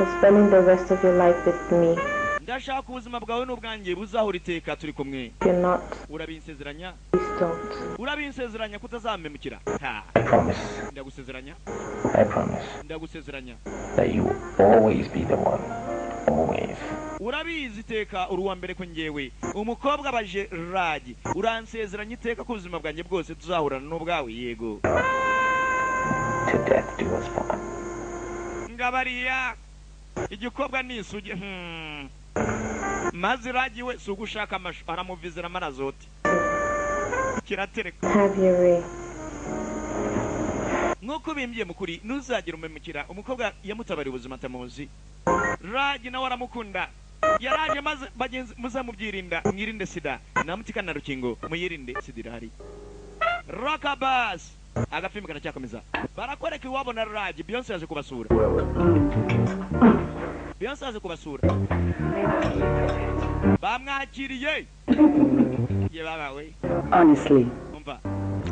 of spending the rest of your life with me, Ndashaka ubuzima bwawe n'ubwanjye buzahora iteka turi kumwe. if you're not, Urabinsezeranya? please don't. Urabinsezeranya kutazamemukira? Ha. I promise. Ndagusezeranya? I promise Ndagusezeranya. that you will always be the one. Always. Urabizi iteka uruwa mbere ko njyewe umukobwa baje Raji uransezeranya iteka ku buzima bwanjye bwose tuzahurana n'ubwawe yego To death do us part. ngabariya igikobwa ni isugi maze Raji we sugushaka amashu aramuvizira marazoti kiratereka Have your way. nkuko bimbye mukuri nuzagira umemukira umukobwa yamutabari ubuzima tamuzi Raji nawe aramukunda yaraje maze bagenzi muzamubyirinda mwirinde sida namutikana rukingo muyirinde sida irahari Rockabas agafilm kanacyakomeza barakwereka iwabo na Raji Beyonce yaje kubasura Beyonce yaje kubasura bamwakiriye ye baba we Honestly, umva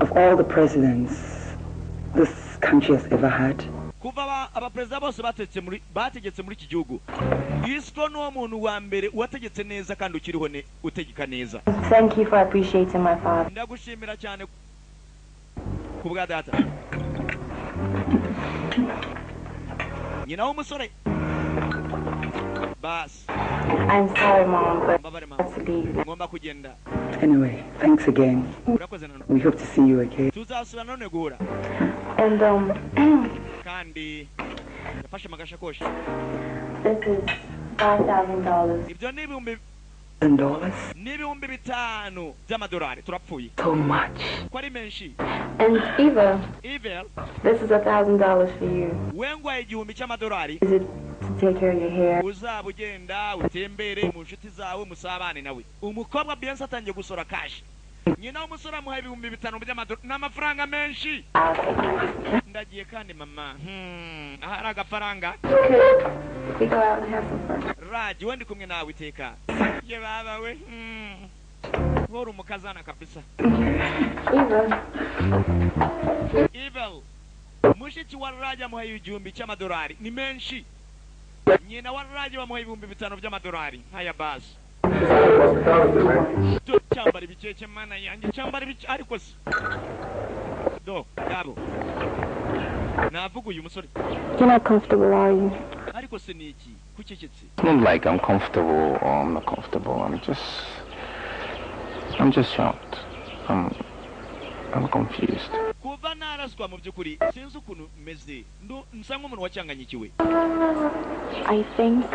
of all the presidents this country has ever had, kuva abaperezida bose bategetse muri iki gihugu Isco n'uwo muntu wa mbere wategetse neza kandi ukiriho utegeka neza. Thank you for appreciating my father. Ndagushimira cyane kubwa data. Nyina w'umusore bas. I'm sorry, Mom, but Babare I mama. have to leave. Ngomba kugenda. anyway, thanks again. Urakoze none. We hope to see you again. Tuzasubira none guhura. And Kandi yafashe magashakoshi. this is $5,000. Ibyo ni ibihumbi $1,000? n'ibihumbi 5 by'amadolari turapfuye. So much. Ko ari menshi. And Eva, Evil this is $1,000 for you. wengwa igihumbi cy'amadolari. Is it to take care of your hair? Uzaba ugenda utembere mu nshuti zawe musabane nawe. Umukobwa Beyonce atangiye gusora cash. Nyina w'umusore amuha ibihumbi 5 by'amadolari n'amafaranga menshi. I'll take it. Ndagiye kandi mama. Ahari agafaranga. We go out and have some fun. Raji wendi kumwe nawe iteka. Ye baba we. Wori umukazana kabisa. Eva, Evil. Mushiki wa Raji amuha igihumbi cy'amadolari ni menshi. Nyina wa Raji bamuha ibihumbi 5 by'amadolari. Haya basi. Cyambara ibikeke mana yanjye cyambara ibiki ariko se. Do, gabo. Navuga uyu musore. you're not comfortable, are you? Ariko se ni iki? Kucecetse. It's not like I'm comfortable or I'm not comfortable. I'm just shocked. I'm confused. Kuva naraswa mu byukuri sinzi ukuntu meze. Nsa nk'umuntu wacyanganyikiwe. I think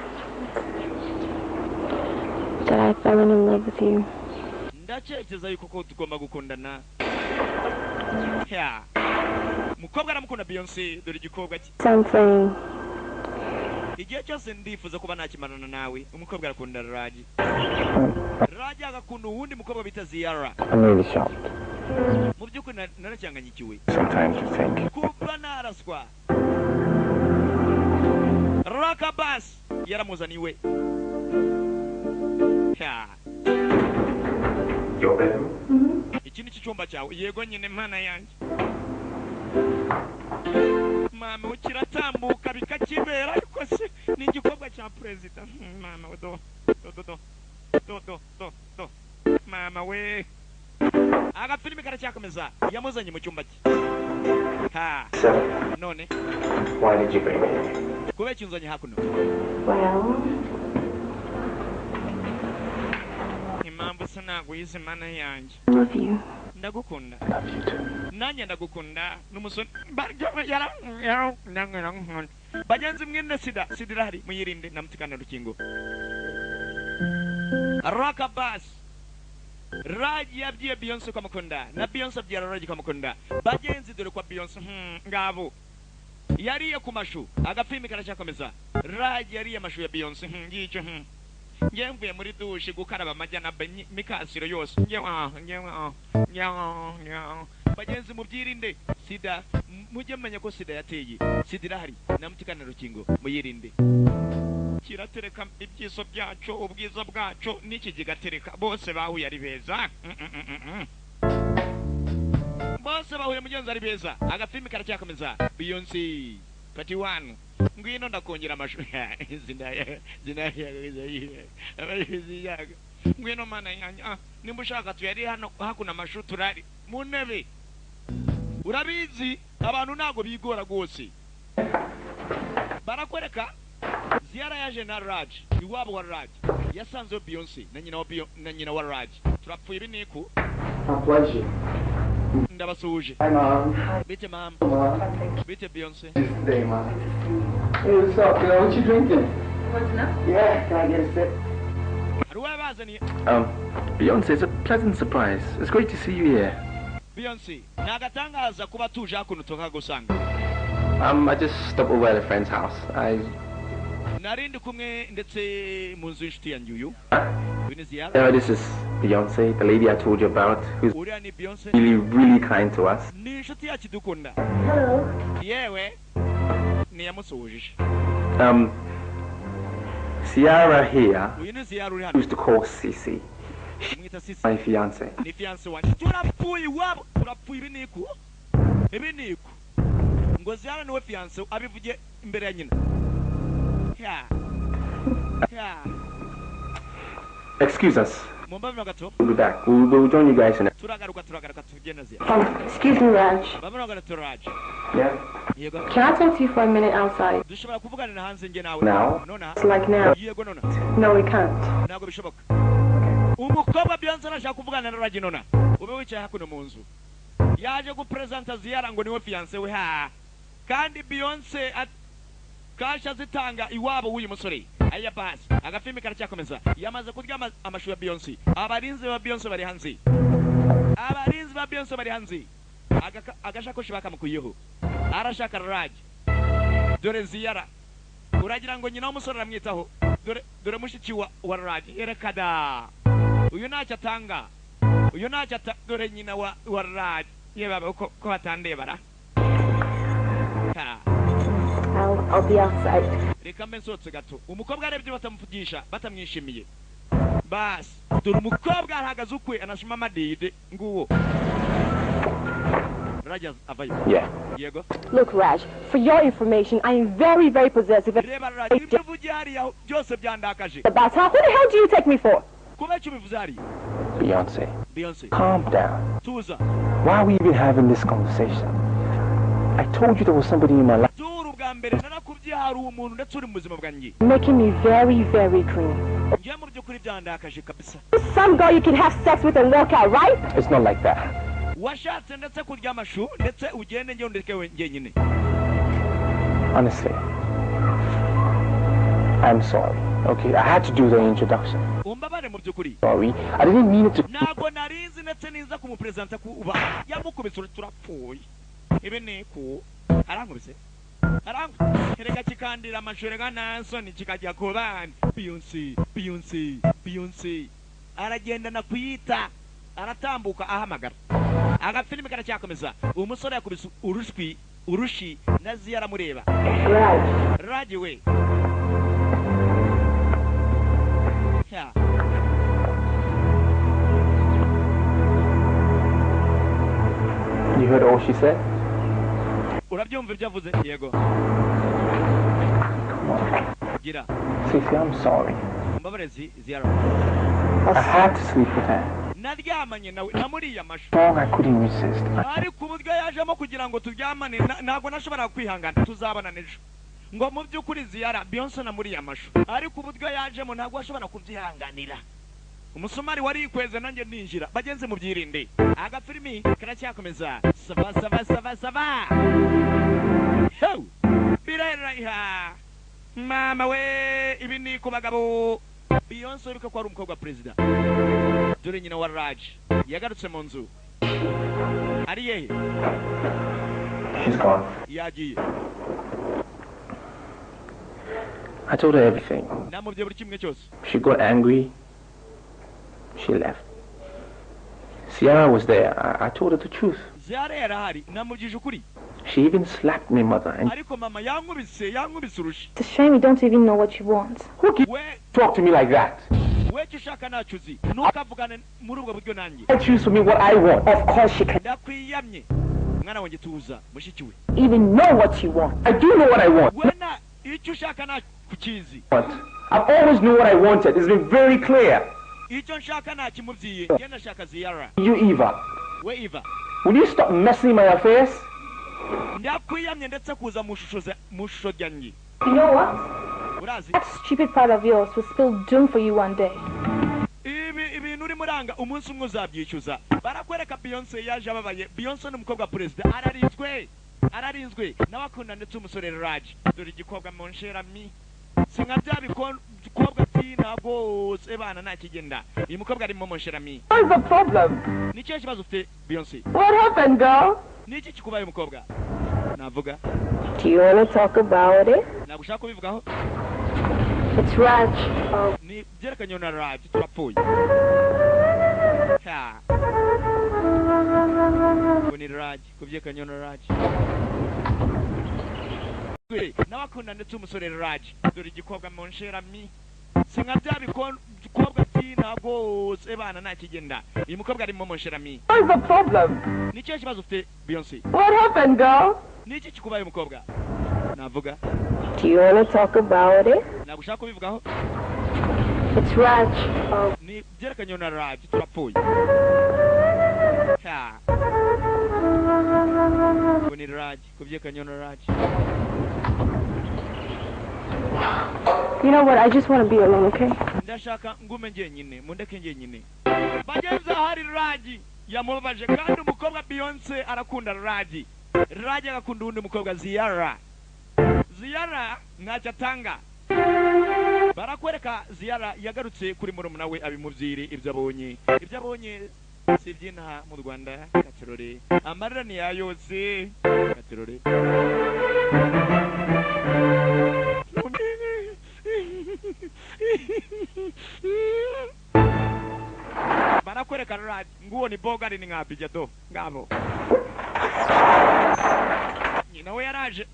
that I fell in love with you. Ndacekeza yuko ko tugomba gukundana. Ya. Mukobwa aramukunda Beyonce dore igikobwa cye. Something Igihe cyose ndifuza kuba nakimanana nawe. Umukobwa arakunda Raji. Raji agakunda uwundi mukobwa bita Ziara. I'm really shocked. Mu byukuri naracyanganyikiwe. Sometimes you think. Kuva naraswa. Rockabas yaramuzaniwe. Ya. Your bedroom? Iki ni cyumba cyawe. Yego nyine mana yanjye. Mama ukiratambuka bikakibera ariko se ni igikobwa cya president. Mama do. Mama we. Agafilimi karacyakomeza yamuzanye mu cyumba cye. Ha. So, None why did you bring me here? kubera kinzanye hakuno. well, Impamvu se naguyize mana yanjye. I love you. Ndagukunda. I love you too. Nanjye ndagukunda n'umusore. Bagenzi mwene sida irahari muyirinde namutikana rukingo. Rockabas. Raji yabwiye Beyonce ko amukunda na Beyonce abwiye Raji ko amukunda. Bagenzi dore kwa Beyonce ngabo. Yariye ku mashu agafilimi karacyakomeza. Raji yariye amashu ya Beyonce ngicyo ngiye mvuye muri dushe gukaraba amajyana mikasiro yose bagenzi mubyirinde sida mujye mumenya ko sida yateye sida irahari namutikana rukingo muyirinde kiratereka ibyiso byacu ubwiza bwacu n'iki gigatereka bose bahuye ari beza bose bahuye mugenzi ari beza agafilimi karacyakomeza Beyonce Pati 1 ngwino ndakongera amashu zinaya ngwino mana yanya nimba ushaka tuyari hano hakuna amashu turari mu ntebe urabizi abantu ntago bigora rwose barakwereka ziyara yaje na Raj iwabo wa Raj yasanze Beyonce na nyina wa Raj turapfuye biniku Pleasure. ndabasuhuje Hi, Mom. bite mama bite Beyonce Just today, Mom. Hey, what's up, girl? What you drinking? What's enough? Yeah, can I get a sip? ruwa bazaniye Beyonce, it's a pleasant surprise. It's great to see you here. Beyonce nagatangaza kuba tuje hakuno tukagusanga I just stopped over at a friend's house. narindi kumwe ndetse mu nzu y'inshuti yanjye uyu uyu ni Ziyara Yeah, this is Beyonce, the lady I told you about, who's uriya ni Beyonce really kind to us. ni inshuti yacu dukunda yewe niyamusuhuje Ciara here uyu ni Ziyara uri hano used to call Cece, mwita Sisi my fiance. ni fiance wanjye turapfuye iwabo turapfuye ibiniku ngo Ziyara niwe fiance abivuge imbere ya nyina ya Excuse us. mumbabe gato We'll be back. We'll join you guys in a... turagaruka tugenda Ziyara Excuse me, Raj. bamwe gato Raj Yeah? yego Can I talk to you for a minute outside? dushobora kuvuganira hanze nge nawe Now? nona It's like now. yego nona No, we can't. ntabwo bishoboka umukobwa Beyonce arashaka kuvugana na Raj nona ube wicaye hakuno mu nzu yaje gupresenta Ziyara ngo niwe fiance we kandi Beyonce kasha zitanga iwabo w'uyu musore aya basi agafilimi karacyakomeza yamaze kurya amashu ya Beyonce abarinzi ba Beyonce bari hanze agashakoshi bakamukuyeho arashaka Raj dore Ziyara uragira ngo nyina w'umusore aramwitaho dore mushiki wa Raj erekada uyu ntacyo atanga dore nyina wa Raj yebaba ko batandebara I'll be outside. reka mbe nsohotse gato umukobwa arebye batamuvugisha batamwishimiye basi dore umukobwa arahagaze ukwe anashima amadede nguwo Raj avayo Yeah. yego Look, Raj, for your information, I am very, very possessive reba Raj ibyo uvugiye hariya byose byandakaje about her. Who the hell do you take me for? kuba icyo ubivuze hariya Beyonce Calm down. tuza Why are we even having this conversation? I told you there was somebody in my life. turi ubwa mbere narakubwiye hari umuntu ndetse uri mu buzima bwanjye Making me very, very clean. ngiye mu by'ukuri byandakaje kabisa Some girl you can have sex with and walk out, right? It's not like that. washatse ndetse kurya amashu ndetse ugende njye ndeke njyenyine Honestly. I'm sorry. Okay, I had to do the introduction. umbabare mu by'ukuri Sorry. I didn't mean it to... ntabwo narinzi ndetse niza kumupresenta kuba yamukubise turapfuye ibi niko arankubise reka kikandira amashuri ga Nansoni kikajya ku bandi Beyonce aragendana kuyita aratambuka ahamagara agafilimi karacyakomeza umusore yakubise urushi na Ziyara mureba Raj we You heard all she said? urabyumva ibyo avuze yego gira Cece, I'm sorry. mbabare Ziyara I had to sleep with her. naryamanye nawe namuriye amashu Long I couldn't resist. ariko uburyo yajemo kugira ngo turyamane ntabwo nashobora kwihangana tuzabana n'ejo ngo mu by'ukuri Ziyara Beyonce namuriye amashu ariko uburyo yajemo ntabwo ashobora kubyihanganira umusumari warikweze nanjye ninjira bagenze mu byirinde agafilimi karacyakomeza sava birera mama we ibi ni ku bagabo Beyonce wibuka ko ari umukobwa wa perezida dore nyina wa Raj yagarutse mu nzu ari yehe She's gone. yagiye I told her everything. namubye buri kimwe cyose She got angry. She left. Ciara was there. I told her the truth. Ziara yarahari namubwije ukuri. She even slapped me, mother. And Ariko mama yankubise urushi. It's a shame you don't even know what you want. who can We talk to me like that? cyo ushaka nacuzi. Ntukavugane muri ubwo buryo nanjye. I choose for me what I want. Of course she can Ndakwiyamye. Mwana wanjye tuza mushiki we. even know what she wants. I do know what I want. Wena icyo ushaka nakukizi. I've always knew what I wanted. It's been very clear. Icyo nshaka nakimubwiye. Njye ndashaka Ziara. You, Eva, We Eva. will you stop messing my affairs? Ndakwiyamye ndetse kuza mu shusho ryanjye. You know what? Urazi? That stupid pride of yours will spill doom for you one day. Ibintu uri muranga umunsi umwe uzabyicuza. Barakwereka Beyonce yaje ababaye. Beyonce ni umukobwa wa perezida ararinzwe n'abakunda ndetse umusore Raj. Dore igikobwa Monsherami. Singa bya bikobwa ati ntabwo sebana nakigenda. Uyu mukobwa arimo Monsherami. What's the problem? Ni cyo kibazo ufite Beyonce? What happened, girl? Ni iki kikubaye umukobwa? Navuga. Do you want to talk about it? Nagushaka kubivugaho. It's Raj. Ni byerekanye na Raj turapfuye. Ha. Ni Raj kubyerekanye na Raj. N'abakunda ndetse umusore Raj. Dore igikobwa Monsherami. Singa bya bikobwa ati ntabwo sebana nakigenda. Uyu mukobwa arimo Monsherami. What's the problem? Ni cyo kibazo ufite Beyonce? What happened, girl? Ni iki kikubaye umukobwa? Navuga. Do you want to talk about it? Nagushaka kubivugaho. It's Raj. Ni byerekanye na Raj turapfuye. Ha. Ni Raj kubyerekanye na Raj. You know what? I just want to be alone, okay? Ndashaka ngume njyenyine mundeke njyenyine. Bagenza hari Raj yamubabaje kandi umukobwa Beyonce arakunda Raj. Raj agakunda undi mukobwa Ziara ntacyo atanga. Barakwereka Ziara yagarutse kuri murumuna we abimubwire ibyo abonye si by'inaha mu Rwanda. Katirore amarira ni yayose. Katirore barakwereka Raj nguwo ni Bogari ni ngapija do ngabo. Nyina we yaraje.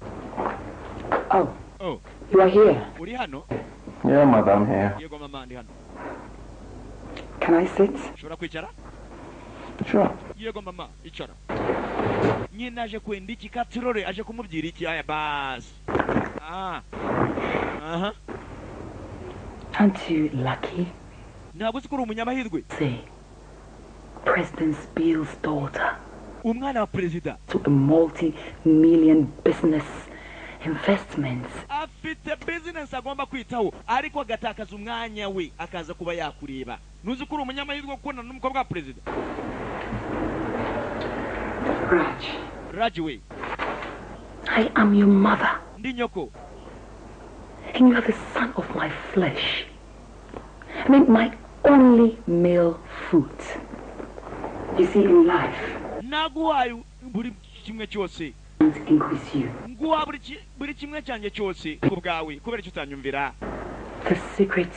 Oh, You are here. uri hano? Yeah, mother, I'm here. Yego mama ndi hano. Can I sit? Ushobora kwicara? Sure. Yego mama icara. Nyina aje kwenda iki Katirore aje kumubwira iki aya basi. Aha. Aren't you lucky? Ntabwo uzi ko uri umunyamahirwe. Say, President Bill's daughter Umwana wa perezida to a multi-million business investments. afite business agomba kwitaho ariko agatakaza umwanya we akaza kuba yakureba. Nuzi ko uri umunyamahirwe gukundana n'umukobwa wa perezida? Raj we. I am your mother. Ndi nyoko. And you are the son of my flesh. I mean, my only male fruit. You see, in life, Naguhaye buri kimwe cyose. to increase you. Nguha buri kimwe cyanjye cyose ku bwawe kubera icyo utanyumvira. The secret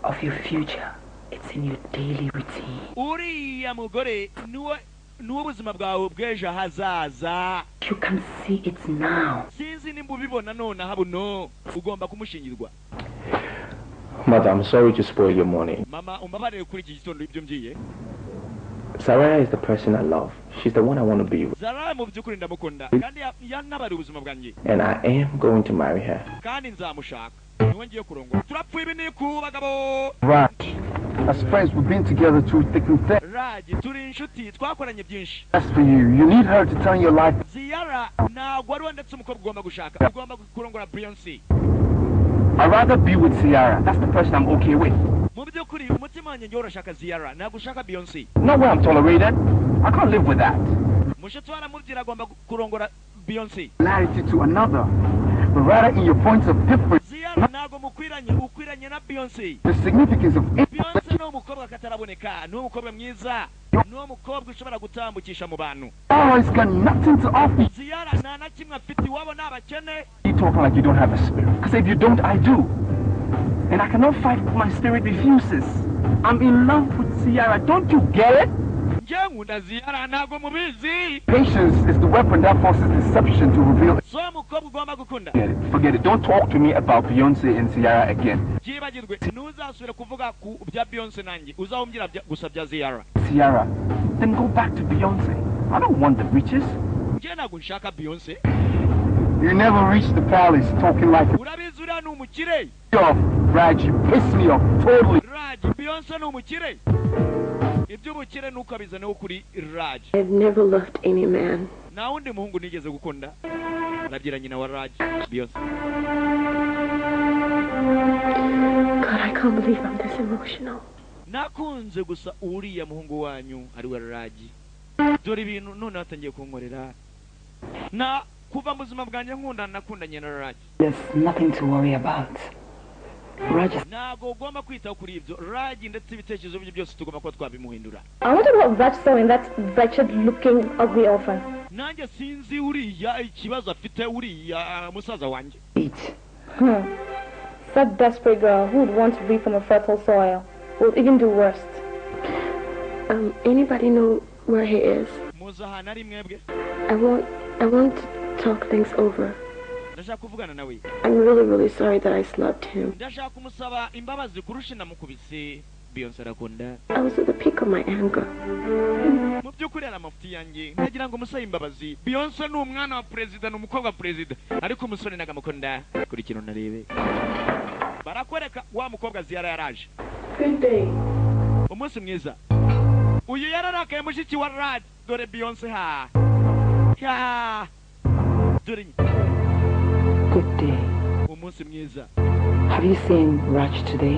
of your future, it's in your daily routine. Uriya mugore nuwo buzima bwawe bw'ejo hazaza. You can see it now. Sinzi nimba ubibona none habuno ugomba kumushingirwa. Mother, I'm sorry to spoil your morning. Mama umbabarire kuri iki gitondo ibyo mbyiye. Sarah is the person I love. She's the one I want to be with. Zara mu by'ukuri ndamukunda kandi yanabari ubuzima bwanjye. And I am going to marry her. Kandi nzamushaka. Niwe ngiye kurongora. Turapfuye ibi ni ku bagabo. Raj, as friends, we've been together through thick and thin. Raj, turi inshuti twakoranye byinshi. As for you, you need her to turn your life. Ziara ntabwo ari ndetse umukobwa ugomba gushaka. Ugomba kurongora Beyonce. I'd rather be with Ciara. That's the person I'm okay with. Mu by'ukuri umutima wanjye njye urashaka Ziara ntabwo ushaka Beyonce. No way I'm tolerated. I can't live with that. Mushiki waramubwira agomba kurongora Beyonce. Similarity to another, but rather in your points of difference. Ziara ntabwo ukwiranye na Beyonce. The significance of Beyonce ni umukobwa kataraboneka, ni umukobwa mwiza, ni umukobwa ushobora gutambukisha mu bantu. Ciara's got nothing to offer. Ziara nta na kimwe afite iwabo n'abakene. You talking like you don't have a spirit. Because if you don't, I do. And I cannot fight what my spirit refuses. I'm in love with Ciara. Don't you get it? nje nkunda Ziyara ntago mubizi. Patience is the weapon that forces deception to reveal. So umukobwa ugomba gukunda. Forget it. Don't talk to me about Beyonce and Ciara again. Byibagirwe ntuzasubire kuvuga ku bya Beyonce nanjye uzahumbira gusa bya Ziyara. Ciara, then go back to Beyonce. I don't want the riches. Nje ntago nshaka Beyonce. You never reached the palace talking like a... Urabizi uriya ni umukire. Raj, you pissed me off totally. Raj, Beyonce ni umukire. Iby'ubukire nuko abizaneho kuri Raj. I've never loved any man. Nta wundi muhungu nigeze gukunda. Nabyira nyina wa Raj, Beyonce. God, I can't believe I'm this emotional. Nakunze gusa uriya muhungu wanyu ari wa Raj. Dore ibintu none atangiye kunkorera. Na kuva mu buzima bwanjye nkunda nakundanye na Raj. There's nothing to worry about. Raj is... Ntago ugomba kwitaho kuri ibyo. Raj ndetse ibitekerezo bye byose tugomba kuba twabimuhindura. I wonder what Raj saw in that wretched looking ugly orphan. Nanjye sinzi uriya ikibazo afite uriya musaza wanjye. That desperate girl who would want to reap from a fertile soil will even do worse. Anybody know where he is? Muzahana ari mwebwe. I want to talk things over. Ndashaka kuvugana nawe. I'm really sorry that I slapped him. Ndashaka kumusaba imbabazi kurusha namukubise. Beyonce arakunda. I was at the peak of my anger. Mu byukuri ari amafuti yanjye nagira ngo musabe imbabazi. Beyonce ni umwana wa president n'umukobwa wa president ariko umusore nagamukunda kuri kino narebe. Barakwereka wa mukobwa Ziyara yaraje. Good day. Umunsi mwiza. Uyu yararakaye mushiki wa Raj dore Beyonce ha. Ya. Dore. Good day. Umunsi mwiza. Have you seen Raj today?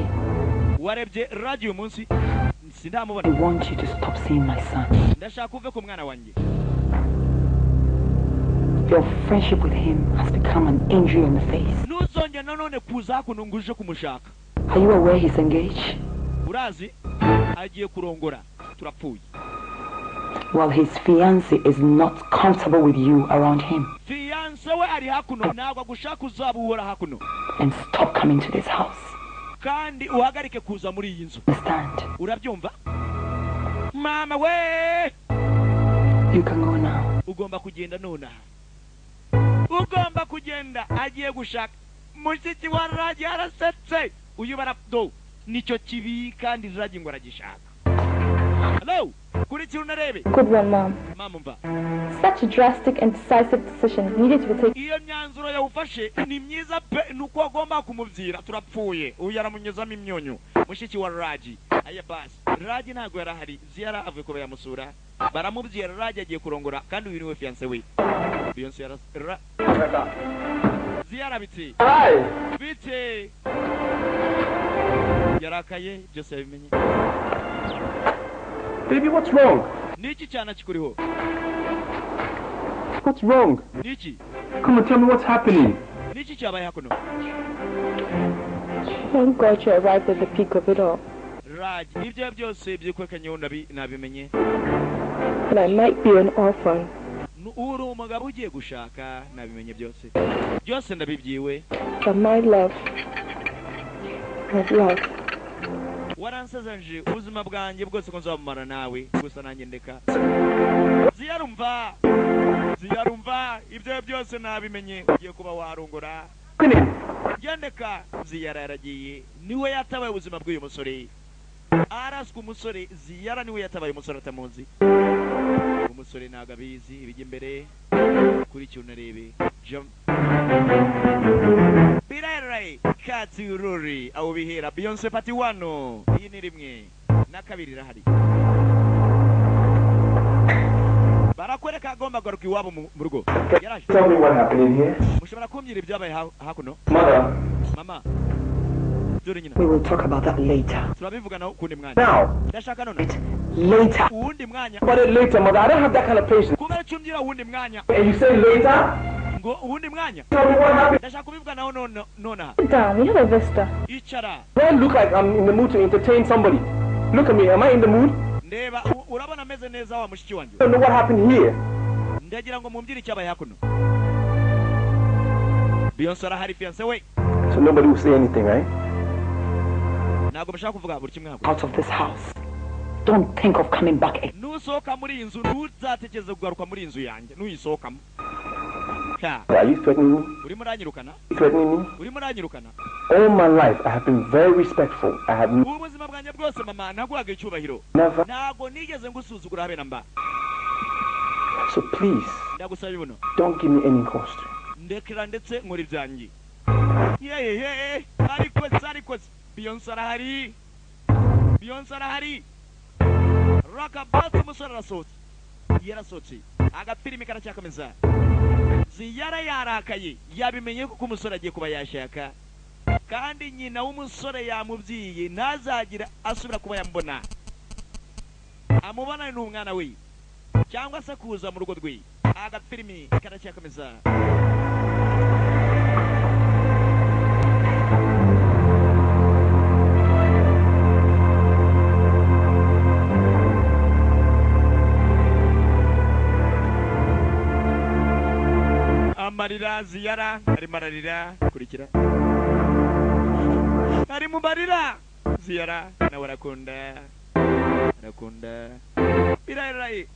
Warebye Raj uyu munsi? Sindamubona. I want you to stop seeing my son. Ndashaka uve ku mwana wanjye. Your friendship with him has become an injury on the face. Nuzonge nanone kuza kununguje kumushaka. Are you aware he's engaged? Urazi? Agiye kurongora. Turapfuye. Well, his fiancé is not comfortable with you around him. Fiancé we ari hakuno nagwa gushaka uzabuhora hakuno. And stop coming to this house. Kandi uhagarike kuza muri iyi nzu. Understand? Urabyumva? Mama we! You can go now. Ugomba kugenda nona. Ugomba kugenda agiye gushaka. Mushiki wa Raj yarasetse. Uyu barapdo. Nico kibi kandi Raj ngo aragishaka. Hello? Kuri kirunarebe. Good one, Mom. Mama mva. Such a drastic and decisive decision needed to be taken. Iyo myanzuro yawufashe ni myiza pe nuko agomba kumuvyira turapfuye. Uyu yaramunyezamo imyonyo. Mushiki wa Raj. Aya basi. Raj ntago yarahari. Ziyara avuye ko bayamusura. Baramubyira Raj agiye kurongora kandi uyu niwe fiancé we. Beyonce Ziyara biti. Hi. Biti. Yarakaye byose yabimenye. Baby, what's wrong? Niki cyana kikuriho? What's wrong? Niki? Come on, tell me what's happening. Niki cyabaye hakuno? Thank God you arrived at the peak of it all. Raj, ibyo byose byikwekenyeho nabimenye. And I might be an orphan. Uri umugabo ugiye gushaka nabimenye byose. Byose ndabibyiwe. But my love. Waransazanje ubuzima bwanjye bwose ko nzabumara nawe gusa nanjye ndeka. Ziyarumva ibyo byose nabimenye ugiye kuba warongora. Yandeka Ziyara yaragiye niwe yatabaye ubuzima bw'uyu musore. Arasku umusore Ziyara niwe yatabaye umusore atamuzi. Umusore nagabizi ibijya imbere kuri cyunarebe. Birere Katururi aho bihera Beyonce Party 1 iyi ni rimwe na kabiri rahari. Barakwereka agomba garuka iwabo mu rugo. Yaraje. Tell me what happened in here. Mushobora kumyira ibyabaye hakuno? Mother. Mama. We will talk about that later. Turabivugana kundi mwanya. Now. Ndashaka none. Later. Uwundi mwanya. But later, mother. I don't have that kind of patience. Kubera cyumvira uwundi mwanya. And you say later? Ngo uwundi mwanya. Tell me what happened. Ndashaka kubivugana nona. Sit down, we have a vista. Ichara. Don't look like I'm in the mood to entertain somebody. Look at me. Am I in the mood? Ndeba urabona meze neza wa mushiki wanjye. I don't know what happened here. Ndagira ngo mumbyire cyabaye hakuno. Beyonce arahari fiancé we. So nobody will say anything, right? Nago bashaka kuvuga buri kimwe hakuno. Out of this house. don't think of coming back again. Nusohoka muri inzu ntuzatekereze kugaruka muri inzu yanjye nuyisohokamo. Are you threatening me? Urimo uranyirukana? Threatening me? Urimo uranyirukana? All my life, I have been very respectful. I have ubuzima bwanjye bwose mama naguhaga icyubahiro. never. Ntago nigeze ngusuzugura habe namba. So please, Ndagusaba buno. don't give me any cost. Ndekera ndetse nkora ibyanjye. Yeee, ariko Beyonce arahari. Beyonce arahari. Rockabot umusore arasohotse. Yarasohotse. Agapirimi karacyakomeza. Ziyara yarakaye. Yabimenye ko umusore agiye kuba yashaka. Kandi nyina w'umusore yamubyiye ntazagira asubira kuba yambona. Amubona ni umwana we. Cyangwa se kuza mu rugo rwe. Agapirimi karacyakomeza. Amarira Ziyara arimo ararira kurikira. Ari mu marira Ziyara nawe arakunda biraraye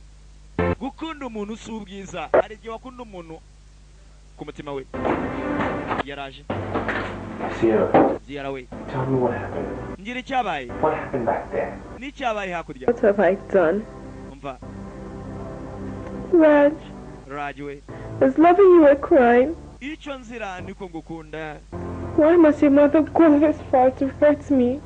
gukunda umuntu si ubwiza ari igihe wakunda umuntu ku mutima we. Yaraje Ziyara we, Tell me what happened. ngira icyabaye. What happened back there? N'icyabaye hakurya. What have I done? Umva Raj, we, is loving you a crime? icyo nzira niko ngukunda. Why must your mother go this far to hurt me?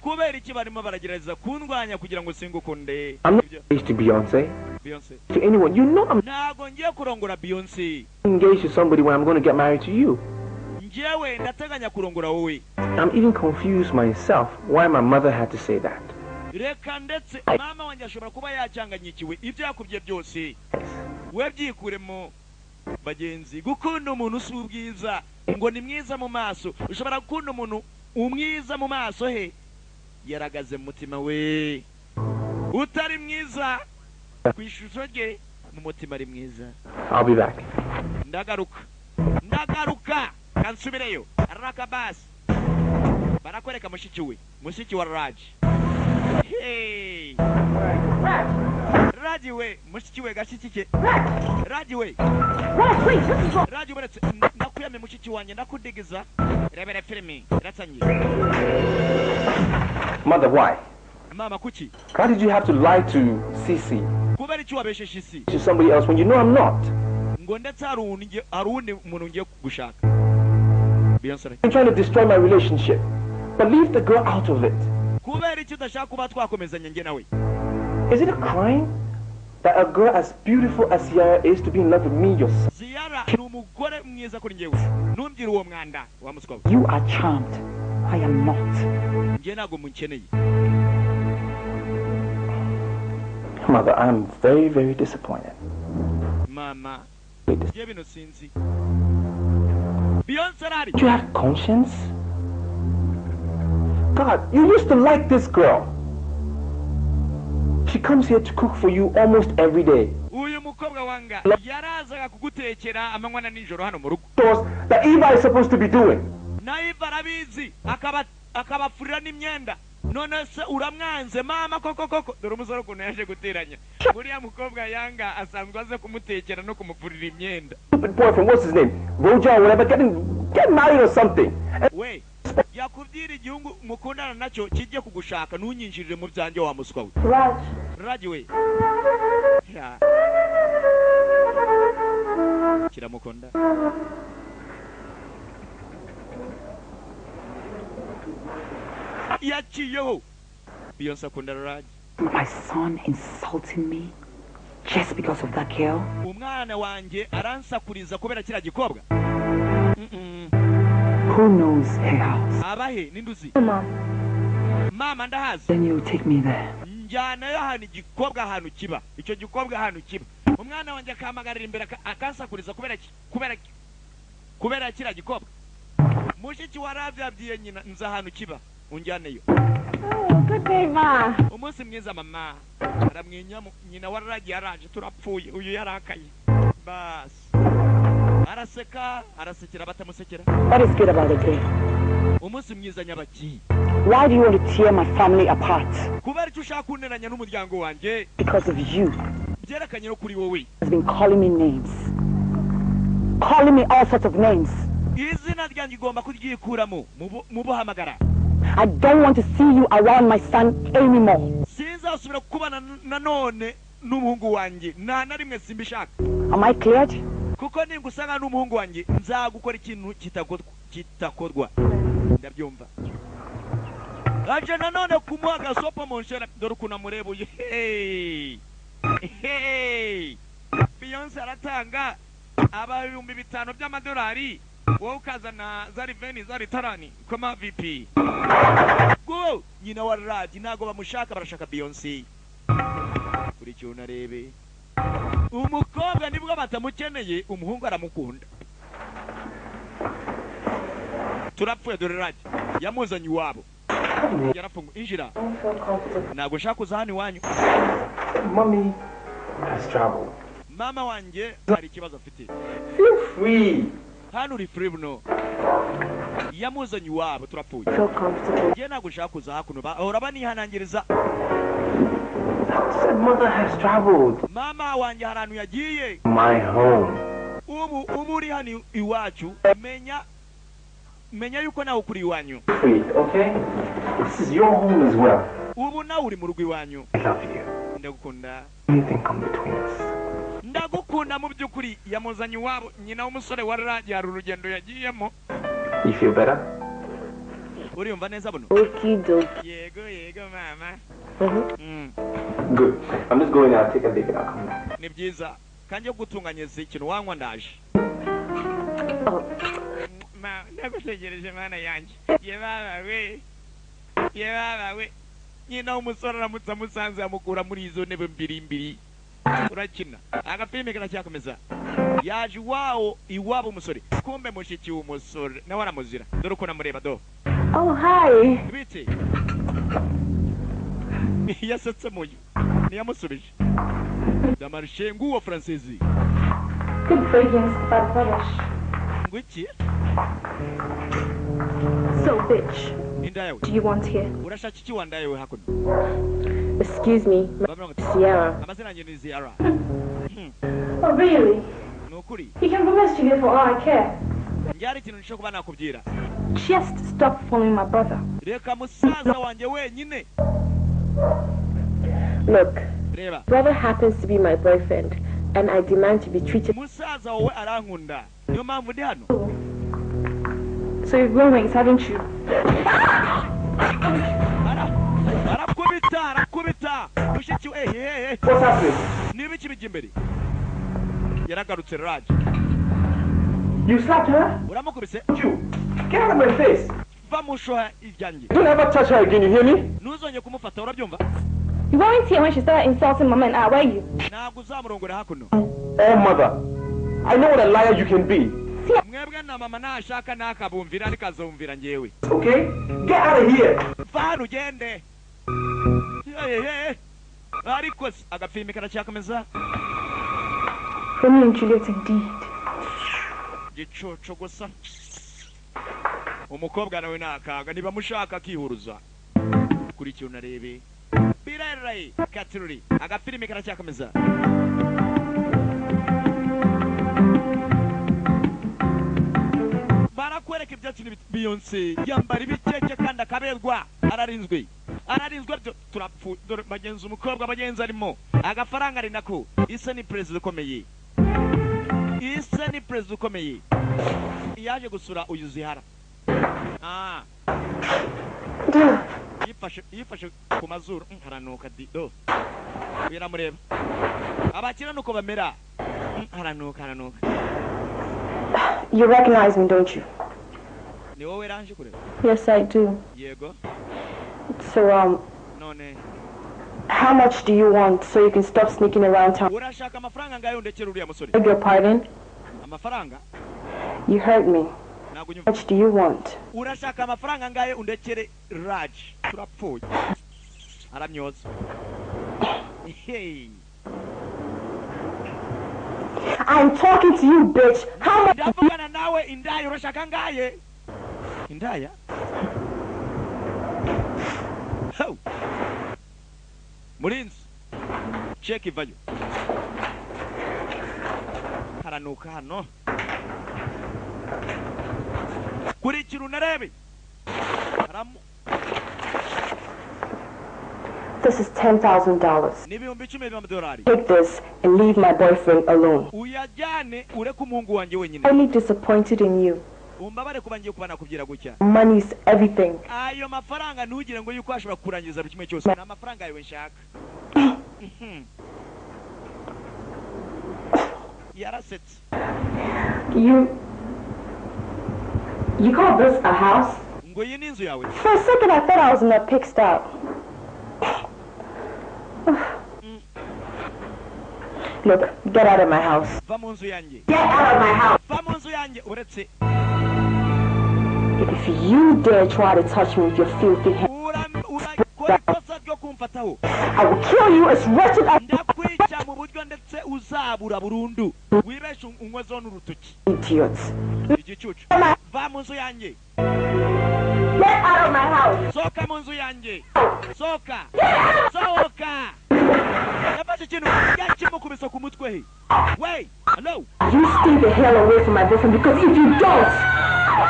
Kubera iki barimo baragerageza kundwanya kugira ngo singukunde. I'm not engaged to Beyonce. Beyonce. To anyone. You know I'm Ntago ngiye kurongora Beyonce. engaged to somebody when I'm going to get married to you. Njyewe ndateganya kurongora wowe. I'm even confused myself why my mother had to say that. Reka ndetse mama wanjye ashobora kuba yacyanganyikiwe ibyo yakubye byose. We byikuremo bagenzi. Gukunda umuntu si ubwiza ngo ni mwiza mu maso. Ushobora gukunda umuntu umwiza mu maso he yaragaze mu mutima we. Utari mwiza ku ishusho rye mu mutima ari mwiza. I'll be back. Ndagaruka kansubireyo. Rakabas barakwereka mushiki wa Raj. Hey Raj we, mushiki we gashikike. Raj we, Raj baretse nakuyame mushiki wanjye ndakudigiza. Rebere filimi ratanye. Mother, why? Mama kuki? Why did you have to lie to Cece? Kubera iki wabeshe Shisi? To somebody else when you know I'm not? Ngo ndetse harundi umuntu ngiye gushaka. Beyonce. You're trying to destroy my relationship. But leave the girl out of it. Kubera iki udashaka kuba twakomezanya nge nawe? Is it a crime that a girl as beautiful as Ciara is to be in love with me, your son? Ciara ni umugore mwiza kuri ngewe. Ntumbwire uwo mwanda wa muswa. You are charmed. I am not. Nge nago munkeneye. Mother, I'm very, very disappointed. Mama, nge bino sinzi. Beyonce rari. Do you have conscience? God, you used to like this girl. She comes here to cook for you almost every day. Uyu mukobwa wanga yarazaga kugutekera amanywa na nijoro hano mu rugo. That Eva is supposed to be doing. Na Eva arabizi akabafurira n'imyenda. None se uramwanze mama koko dore umusore ukuntu yaje guteranya. Buriya mukobwa yanga asanzwe aze kumutekera no kumufurira imyenda. Stupid boyfriend, what's his name? Roger or whatever, get married or something. We, yakubwira igihungu mukundana nacyo kijye kugushaka ntunyinjirire mu byanjye wa muswa we. Raj we. Ya. Kiramukunda. Yachiyo. Beyonce akunda Raj. My son insulting me just because of that girl? Umwana wanjye aransakuriza kubera kira gikobwa. Who knows her house? Abahe ninduzi. Mama ndahazi. Then you take me there. Njyana yo hano igikobwa hano kiba. Icyo gikobwa hano kiba. Umwana wanjye akamagarira imbere akansakuriza kubera kira gikobwa. Mushiki waravyabyiye nyina nza hano kiba. Unjyaneyo. Good day, Ma. Umunsi mwiza mama. Aramwinya nyina wa Raj yaraje turapfuye. Uyu yarakaye. Bas. araseka arasekera batamusekera. What is good about the day? Umunsi mwiza nyabaki. Why do you want to tear my family apart? Kubera icyo ushaka kunteranya n'umuryango wanjye. Because of you. Byerekanye no kuri wowe. Has been calling me names. Calling me all sorts of names. Izina ryanjye igomba kuryikuramo mu buhamagara. I don't want to see you around my son anymore. Sinzasubira kubana nanone n'umuhungu wanjye. Nta na rimwe simbishaka. Am I cleared? Kuko ningusanga n'umuhungu wanjye nzagukora ikintu kitakorwa. Ndabyumva. Aje nanone kumuha gasopo monshera dore kuna murebuye. Hey. Beyonce aratanga ibihumbi 5 by'amadolari. Wowe ukazana zari veni zari tarani koma VP. Go nyina wa Radi nago bamushaka barashaka Beyonce. Kuri cyo narebe. Umukobwa nibwo batamukeneye umuhungu aramukunda. Turapfuye dore Radi yamuzanye iwabo. Yarafungu injira. Nago shaka kuzahani wanyu. Mommy has traveled. Mama wanje hari kibazo afite. Feel free. Hano uri free no. Yamuzanye iwabo turapfuye. Feel comfortable. Je nago shaka kuza hakuno urabani hanangiriza. Said mother has traveled. Mama wanje haranu yagiye. My home. Ubu uri hano iwacu menya yuko nawe kuri iwanyu. Free, okay? This is your home as well. Ubu nawe uri mu rugo iwanyu. I love you. Ndagukunda. Anything come between us. Ndagukunda mu byukuri yamuzanye iwabo nyina w'umusore wa Radi hari urugendo yagiyemo. You feel better? Uriyumva neza buno? Okidoki. Yego mama. Good. I'm just going out, take a leak and I'll come back. Ni byiza kandi gutunganyeza ikintu wanywa ndaje. Ma ndagutegereje mana yanjye. Ye baba we. Nyina w'umusore aramutsa musanze amukura muri izo ntebe mbiri. Urakina. Agapime karacyakomeza. Yaje iwabo umusore. Kumbe mushiki w'umusore nawe aramuzira. Dore uko namureba do. Oh, hi. Bite. Yasetse muyo. Niyamusubije. Damarshe nguwo Francesi. Good fragrance, bad polish. Ngwiki? So, bitch. Indayawe. What do you want here? Urashaka iki wandayewe hakuno? Excuse me, Sierra. Amazina yanjye ni Sierra. Oh, really? Nukuri. You can promise to give for all I care. Njyari ikintu nshaka kuba nakubwira. Just stop following my brother. Reka musaza wanjye wenyine. Look, Reba. brother happens to be my boyfriend, and I demand to be treated. Musaza wowe arankunda. Niyo mpamvu ndi hano. So you've grown wings, haven't you? Arakubita. Mushiki we. What's happening? Niba ikibijya imbere. Yaragarutse Raj. You slapped her? Uramukubise. You. Get out of my face. Va mushoha ijyanjye. Don't ever touch her again, you hear me? Ntuzongeye kumufata urabyumva? You weren't here when she started insulting Mama and I, were you? Ntabwo uzamurongora hakuno. Oh, mother. I know what a liar you can be. Mwebwe na mama nashaka nakabumvira ariko azumvira njewe. Okay? Get out of here. Vana ugende. Ariko agafilme karacyakomeza. Romeo and Juliet indeed. Gicoco gusa. Umukobwa nawe nakaga niba mushaka kihuruza. Kuri cyo narebe. Birarayi Katruri agafilme karacyakomeza. Barakwereka ibyatsi Beyonce yambara ibikeke kandi akaberwa ararinzwe turapfu dore bagenza umukobwa bagenza arimo agafaranga ari nako isa ni president ukomeye yaje gusura uyu Zihara yifashe ku mazuru haranuka do biramureba abakira nuko bamera haranuka You recognize me, don't you? Ni wowe ranje kureba? Yes, I do. Yego. So, None. How much do you want so you can stop sneaking around town? Urashaka amafaranga ngayo ndekera uriya musore? Beg your pardon? Amafaranga? You heard me. How much do you want? Urashaka amafaranga ngayo undekere Raj. Turapfuye. Aramyoza. Hey. I'm talking to you, bitch. How much? Ndavugana nawe indaya urashaka ngaye? Indaya? Ho. Murinzi. Check ivayo. Haranuka hano. Kurikira unarebe. Haramu. This is $10,000. N'ibihumbi 10 $10. Take this and leave my boyfriend alone. Uyajyane ureke umuhungu wanjye wenyine. I'm really disappointed in you. Umbabare kuba ngiye kubana kubyira gutya. Money's everything. Ayo mafaranga ntugire ngo yuko ashobora kurangiza buri kimwe cyose. Na mafaranga yawe nshaka. Yarasetse. You call this a house? Ngo iyi ni inzu yawe. For a second I thought I was in a pigsty. Look, get out of my house. Va mu nzu yanjye. Get out of my house. Va mu nzu yanjye uretse. If you dare try to touch me with your filthy hands, I will kill you as wretched as ndakwica mu buryo ndetse uzabura burundu. Wibesha unkwezo n'urutoki. idiots. Igicucu. Va mu nzu yanjye. Get out of my house. Soka mu nzu yanjye. Soka. Soka. Yafashe ikintu yakimukubise ku mutwe he. Wait. Hello. You stay the hell away from my boyfriend because if you don't,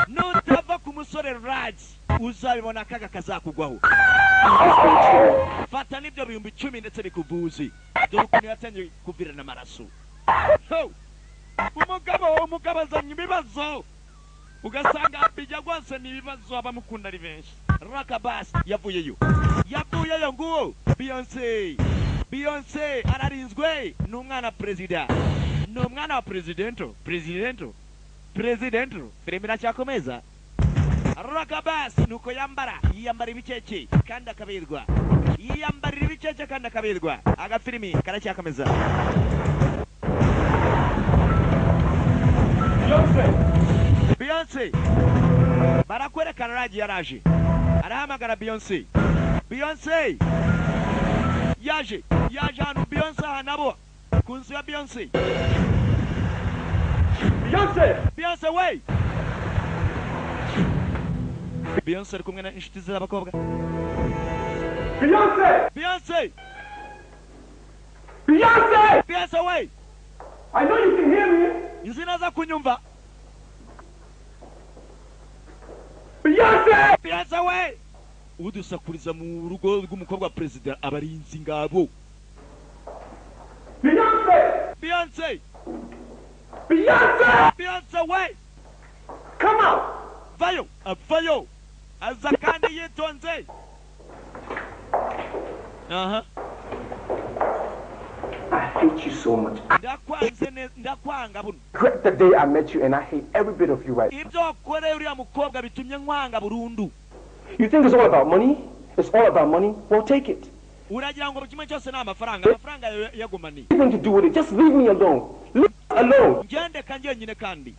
nutava ku musore Raj uzabibona akaga kazakugwaho. Fata n'ibyo bihumbi 10 ndetse bikuvuze. Dore ukuntu yatangiye kuvira n'amaraso. Umugabo azanye ibibazo. Ugasanga bijya gwase n'ibibazo abamukunda ari benshi. Rakabas yavuyeyo nguwo Beyonce ararinzwe n'umwana president. N'umwana wa presidento. Firemira cyakomeza. Rakabas nuko yambara ibicece kandi akabirwa. Yambarira ibicece kandi akabirwa. Agafilimi karacyakomeza. Beyonce barakwerekana Raj yaraje. Arahamagara Beyonce yaje hano. Beyonce hanabo ku nzu ya Beyonce we. Beyonce ari kumwe na inshuti z'abakobwa. Beyonce we. I know you can hear me. Nzina za kunyumva. Beyonce we. Udusakuriza mu rugo rw'umukobwa president abarinzi ngabo. Beyonce we. Come out. Vayo. Azakandi yitonze. I hate you so much. Ndakwanga buno. Regret the day I met you and I hate every bit of you right now. Ibyo kore uriya mukobwa bitumye nkwanga burundu. You think it's all about money? It's all about money? Well, take it. Uragira ngo kimwe cyose na amafaranga yagumani. Nothing to do with it. Just leave me alone. Leave me alone. Ngende kanje nyine kandi.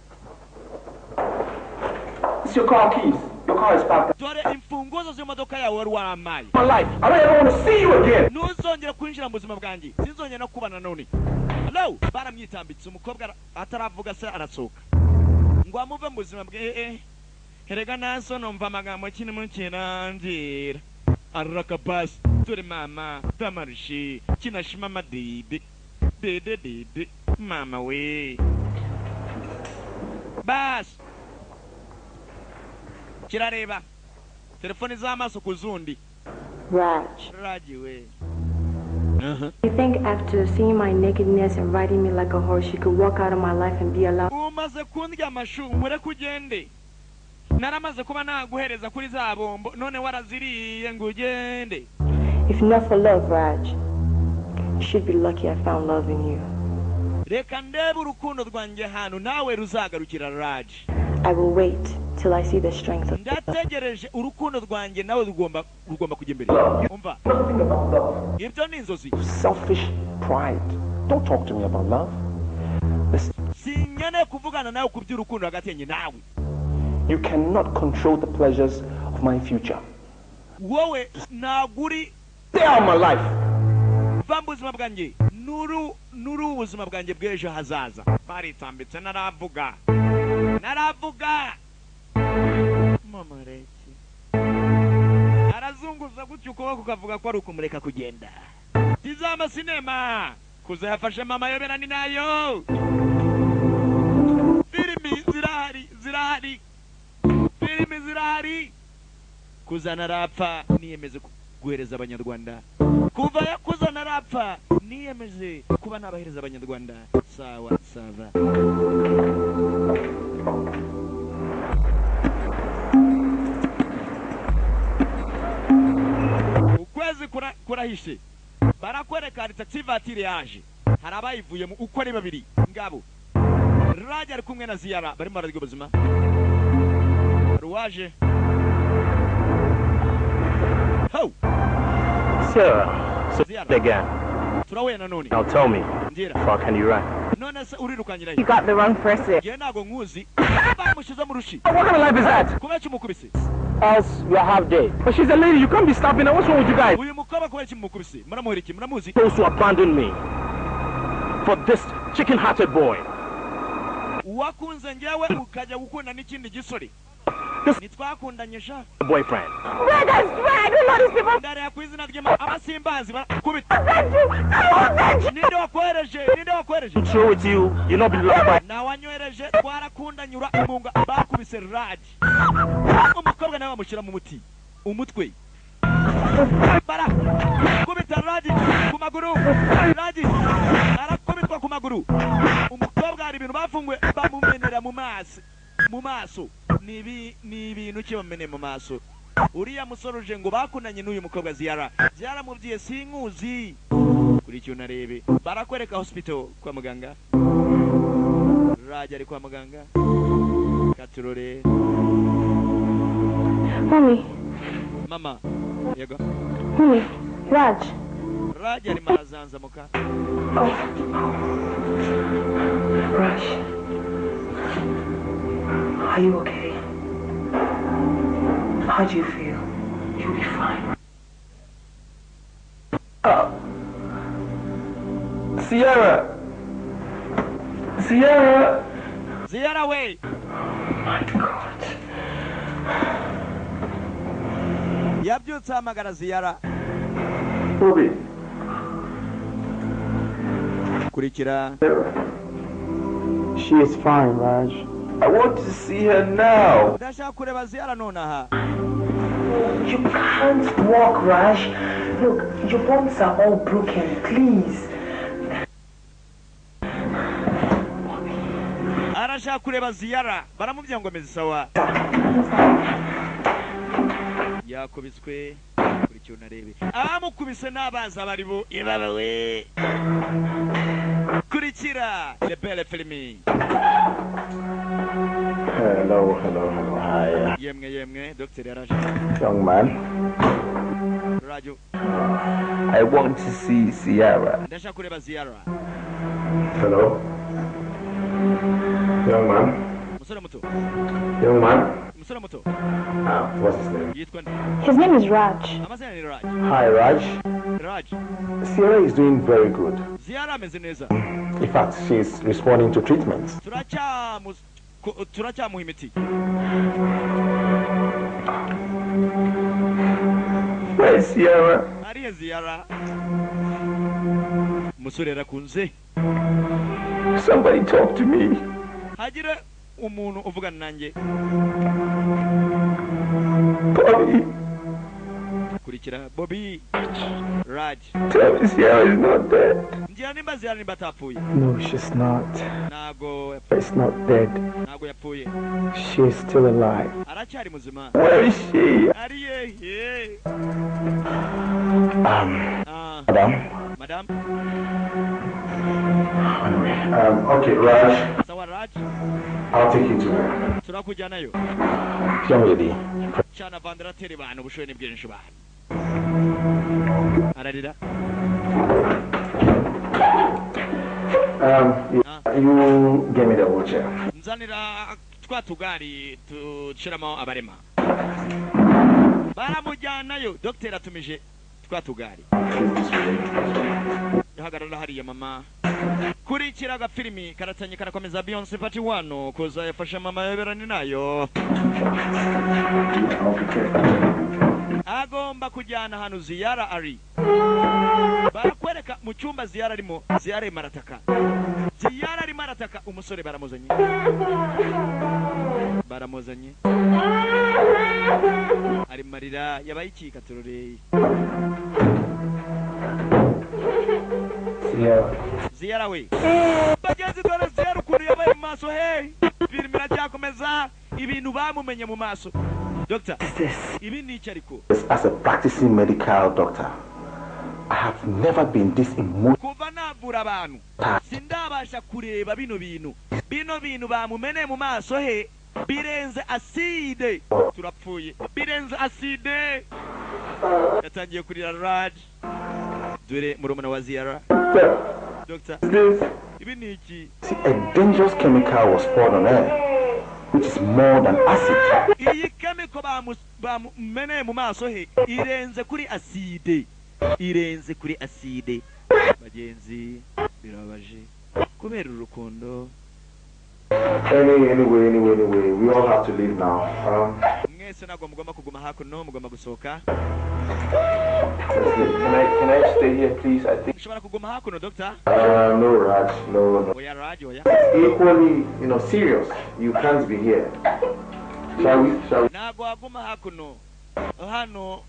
It's your car keys. Your car is parked. Dore imfunguzo z'imodoka yawe wari waramaye. My life. I don't ever want to see you again. Ntuzongera kwinjira mu buzima bwanjye. Sinzongera no kubana none. Hello. Baramwitambitse umukobwa ataravuga se arasohoka. Ngo amuve mu buzima bwe. Herega naso numva amagambo kini mu kirangira. Arakabas. Dore mama. Tamarishi. Kinashima madede. Dede. Mama we. Bas. Kirareba. Telefoni z'amaso kuzundi. Raj we. You think after seeing my nakedness and riding me like a horse, you could walk out of my life and be allowed? Umaze kundya amashu mure kugende. Naramaze kuba naguhereza kuri za bombo none waraziriye ngo ugende. If not for love, Raj, you should be lucky I found love in you. Reka ndebe urukundo rwanjye hano nawe ruzagarukira Raj. I will wait till I see the strength of ndategereje urukundo rwanjye nawe rugomba kujya imbere. Umva. Nothing about love. Ibyo ni inzozi. Selfish pride. Don't talk to me about love. Listen. Sinyane kuvugana nawe ku by'urukundo hagati yanjye nawe. You cannot control the pleasures of my future. Wowe naguri stay out of my life. Va mu buzima bwanjye nuru ubuzima bwanjye bw'ejo hazaza. Baritambitse naravuga mama reki arazunguza gutyo ukuboko kavuga ko ari ukumureka kugenda. Tizama sinema kuzayafashe mama yobera ni nayo. Filimi zirahari filimi zirahari. Kuzana rapfa niyemeze guhereza abanyarwanda. Kuva yakuzana rapfa niyemeze kuba nabahereza abanyarwanda. Sawa sava. Ukwezi kurahishe. Barakwereka ari taxi vatire yaje. Harabayivuyemo uko ari babiri ngabo. Raja ari kumwe na Ziara barimo bararya ubuzima. Ruwaje. Ho. Sarah, so again. Now tell me, how far can you run? You got the wrong person. What kind of life is that? Else you're half dead. But she's a lady, you can't be stopping her. What's wrong with you guys? Those who abandoned me for this chicken-hearted boy. Boyfriend. Where does drag? You know these people. I'm sure with you, you'll not be loved by. Mumaso nibi nuki bamene mumaso. Uriya musoroje ngo bakunanye n'uyu mukobwa Ziara. Ziara mubyiye sinkuzi. Kuri cyo narebe. Barakwereka hospital kwa muganga. Raja ari kwa muganga. Katurore. Mommy. Mama. Yego. Mommy. Raj. Raja ari marazanza muka. Oh. Raj. Are you okay? How do you feel? You'll be fine. Sierra! Ziara way! Oh my God. Yabyutse amagara Ziara. Bobby. Kurikira. She is fine, Raj. I want to see her now. You can't walk, Raj. Look, your bones are all broken. Please. Arashaka kureba Ziara. Baramubwira ngo ameze sawa. Yakubiswe kuri cyo narebe. Abamukubise nabaza baribo ibabawe. Kurikira le belle filmi. Hello, hi. Yemwe, Dr. Yaraje. Young man. Raju. I want to see Sierra. Ndashaka kureba Ziara. Hello. Young man. Musore muto. Young man. Musore muto. What's his name? His name is Raj. Amazina ni Raj. Hi, Raj. Raj. Sierra is doing very good. Ziara ameze neza. In fact, she's responding to treatments. Turacha muhimiti. Where is Sierra? Ari Ziara. Musore rakunze. Somebody talk to me. Hajira umuntu uvugana nanjye. Bobby. Kurikira Bobby. Raj. Tell me Sierra is not dead. Njia nimba Ziara nimba tapfuye. No, she's not. Nago She's not dead. Nago yapfuye. She's still alive. Aracyari muzima. Where is she? Ari ye. Madam. Anyway, okay, Raj. Sawa Raj. I'll take you to her. Turakujyana yo. Young lady. Chana vandra teri bantu ubushoye ni bwinshi bantu. Ararira. You give me the wheelchair. Nzanira twatugari tushiramo abarema. Baramujyana yo. Dr. atumije twatugari. hagarara hariya mama kurikira agafilimi karatanye karakomeza Beyonce Part 1 kuza yafasha mama yoberani nayo agomba kujyana hano Ziyara ari barakwereka mu cyumba Ziyara arimo Ziyara marataka Ziyara ari marataka umusore baramuzanye ari marira yabayikika turoreye Ziyara we bagenzi dore Ziyara ukuntu yabaye mu maso hey filime iracyakomeza ibintu bamumenye mu maso Doctor, as a practicing medical doctor, I have never been this emotional. Kuva navura abantu sindabasha kureba bino bintu bamumene mu maso he birenze acide turapfuye birenze acide yatangiye kurira Raj dore murumuna wa Ziyara Doctor ibi ni iki a dangerous chemical was poured on her which is more than acid. Iyi chemical bamumene mu maso he irenze kuri acide bagenzi birabaje kubera urukundo. Anyway, we all have to leave now. Mwese nagomba mugomba kuguma hakuno mugomba gusohoka. Can I stay here please? I think Shobora kuguma hakuno Doctor? No Raj, no. Oya Raj oya. Equally, serious. You can't be here. Shall we? Nago aguma hakuno. Hano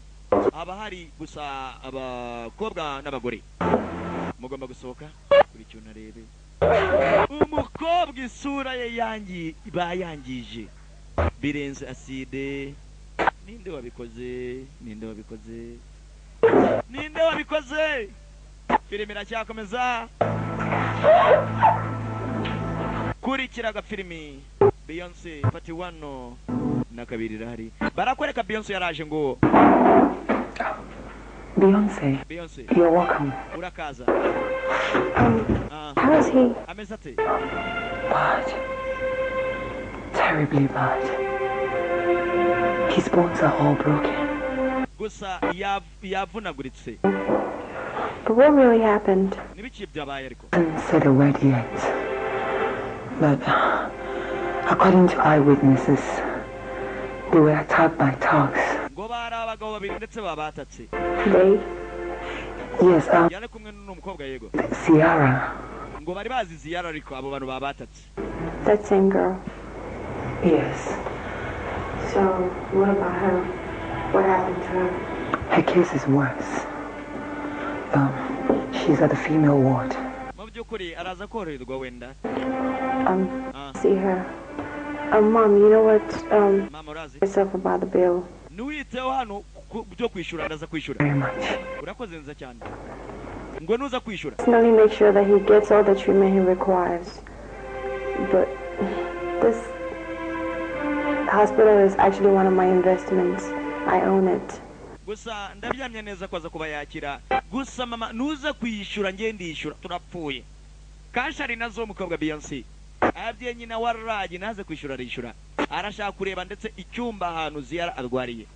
abahari gusa abakobwa n'abagore. Mugomba gusohoka kuri cyo narebe. Umukobwa isura ye bayangije birenze acide. Ninde wabikoze filime iracyakomeza kurikira agafilimi Beyonce Part 1 na kabiri irahari barakwereka Beyonce yaraje ngo Beyonce, you're welcome. Urakaza. How is he? Amesate. Bad. Terribly bad. His bones are all broken. Gusa yavunaguritse. But what really happened? Nibichi byabaye ariko. I haven't said a word yet. But according to eyewitnesses, they were attacked by thugs. They? Yes, Ciara. That same girl? Yes. So, what about her? What happened to her? Her case is worse. She's at the female ward. See her. Mom, you know what? Yourself about the bill. Very much. Personally make sure that he gets all the treatment he requires. But this hospital is actually one of my investments. I own it. Gusa ndabyamye neza kwaza kubayakira gusa mama nuza kwishura ngendishura turapfuye kashari nazo mukobwa Beyonce abye nyina waraje naze kwishura rishura arashaka kureba ndetse icyumba ahantu Ziyara arwariye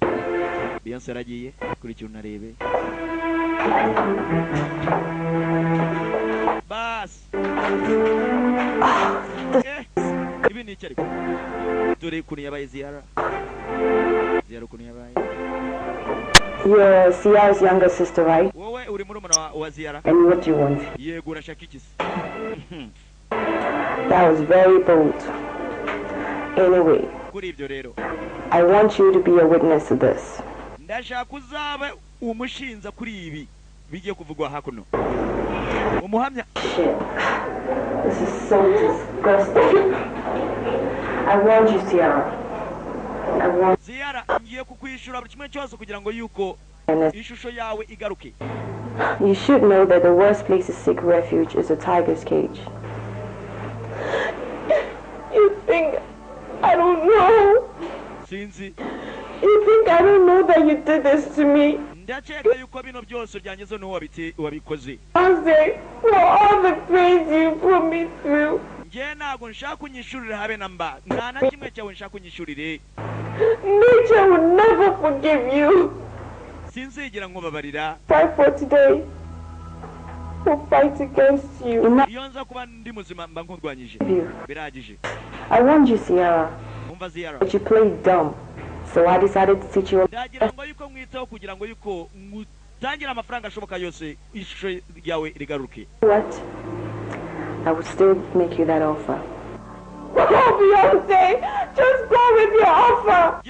Beyonce ragiye kuri cyo narebe bas ibi ni cyari dore kuni yabaye Ziyara kuni yabaye. You're Ciara's younger sister, right? And what do you want? That was very bold. Anyway, I want you to be a witness to this. Shit. This is so disgusting. I want you, Ciara. Ziyara ngiye kukwishura buri kimwe cyose kugira ngo yuko ishusho yawe igaruke. You should know that the worst place to seek refuge is a tiger's cage. You think I don't know? Sinzi. You think I don't know that you did this to me? Ndacheka yuko bino byose byangize no wabikoze. Jose, for all the pain you put me through. Nje nago nshaka kunyishurira habe namba. Nta na kimwe cyawe nshaka kunyishurire. Nature will never forgive you. Sinzigira ngo babarira. Fight for today. will fight against you. I warned you, Sierra, but you played dumb. So I decided to teach you a what? I would still make you that offer. Oh, Beyonce, just go with your offer.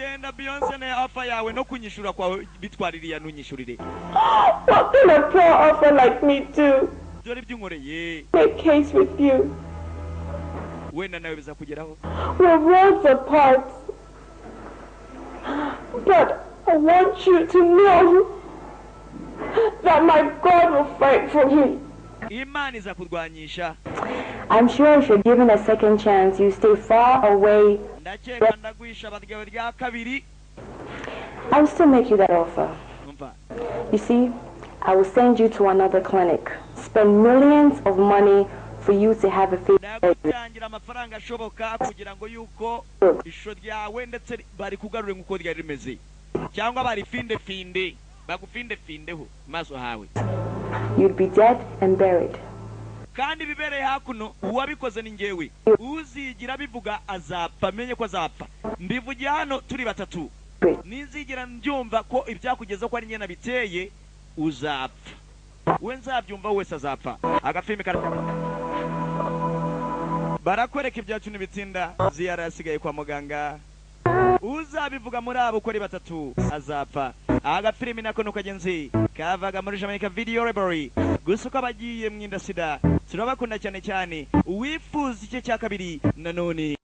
What can a poor offer like me do? Make case with you. We're worlds apart. But I want you to know that my God will fight for me. I'm sure if you're given a second chance, you stay far away. I'll still make you that offer. You see, I will send you to another clinic, spend millions of money for you to have a face. You'd be dead and buried. Kandi bibereye hakuno uwabikoze ni ngewe uzigira bivuga azapfa menye ko azapfa mbivugiye hano turi batatu nizigira mbyumva ko ibyakugeza ko ari nyena biteye uzapfa we nzabyumva wese azapfa agafilme barakwereka ibyacu n'ibitsinda ziyara yasigaye kwa muganga uzabivuga muri abo ko ari batatu azapfa agafilme nako nukagenzi kavaga muri Jamaica Video Library gusuka bagiye mwinda sida turabakunda cyane cyane uwifuza icyo cya kabiri nanone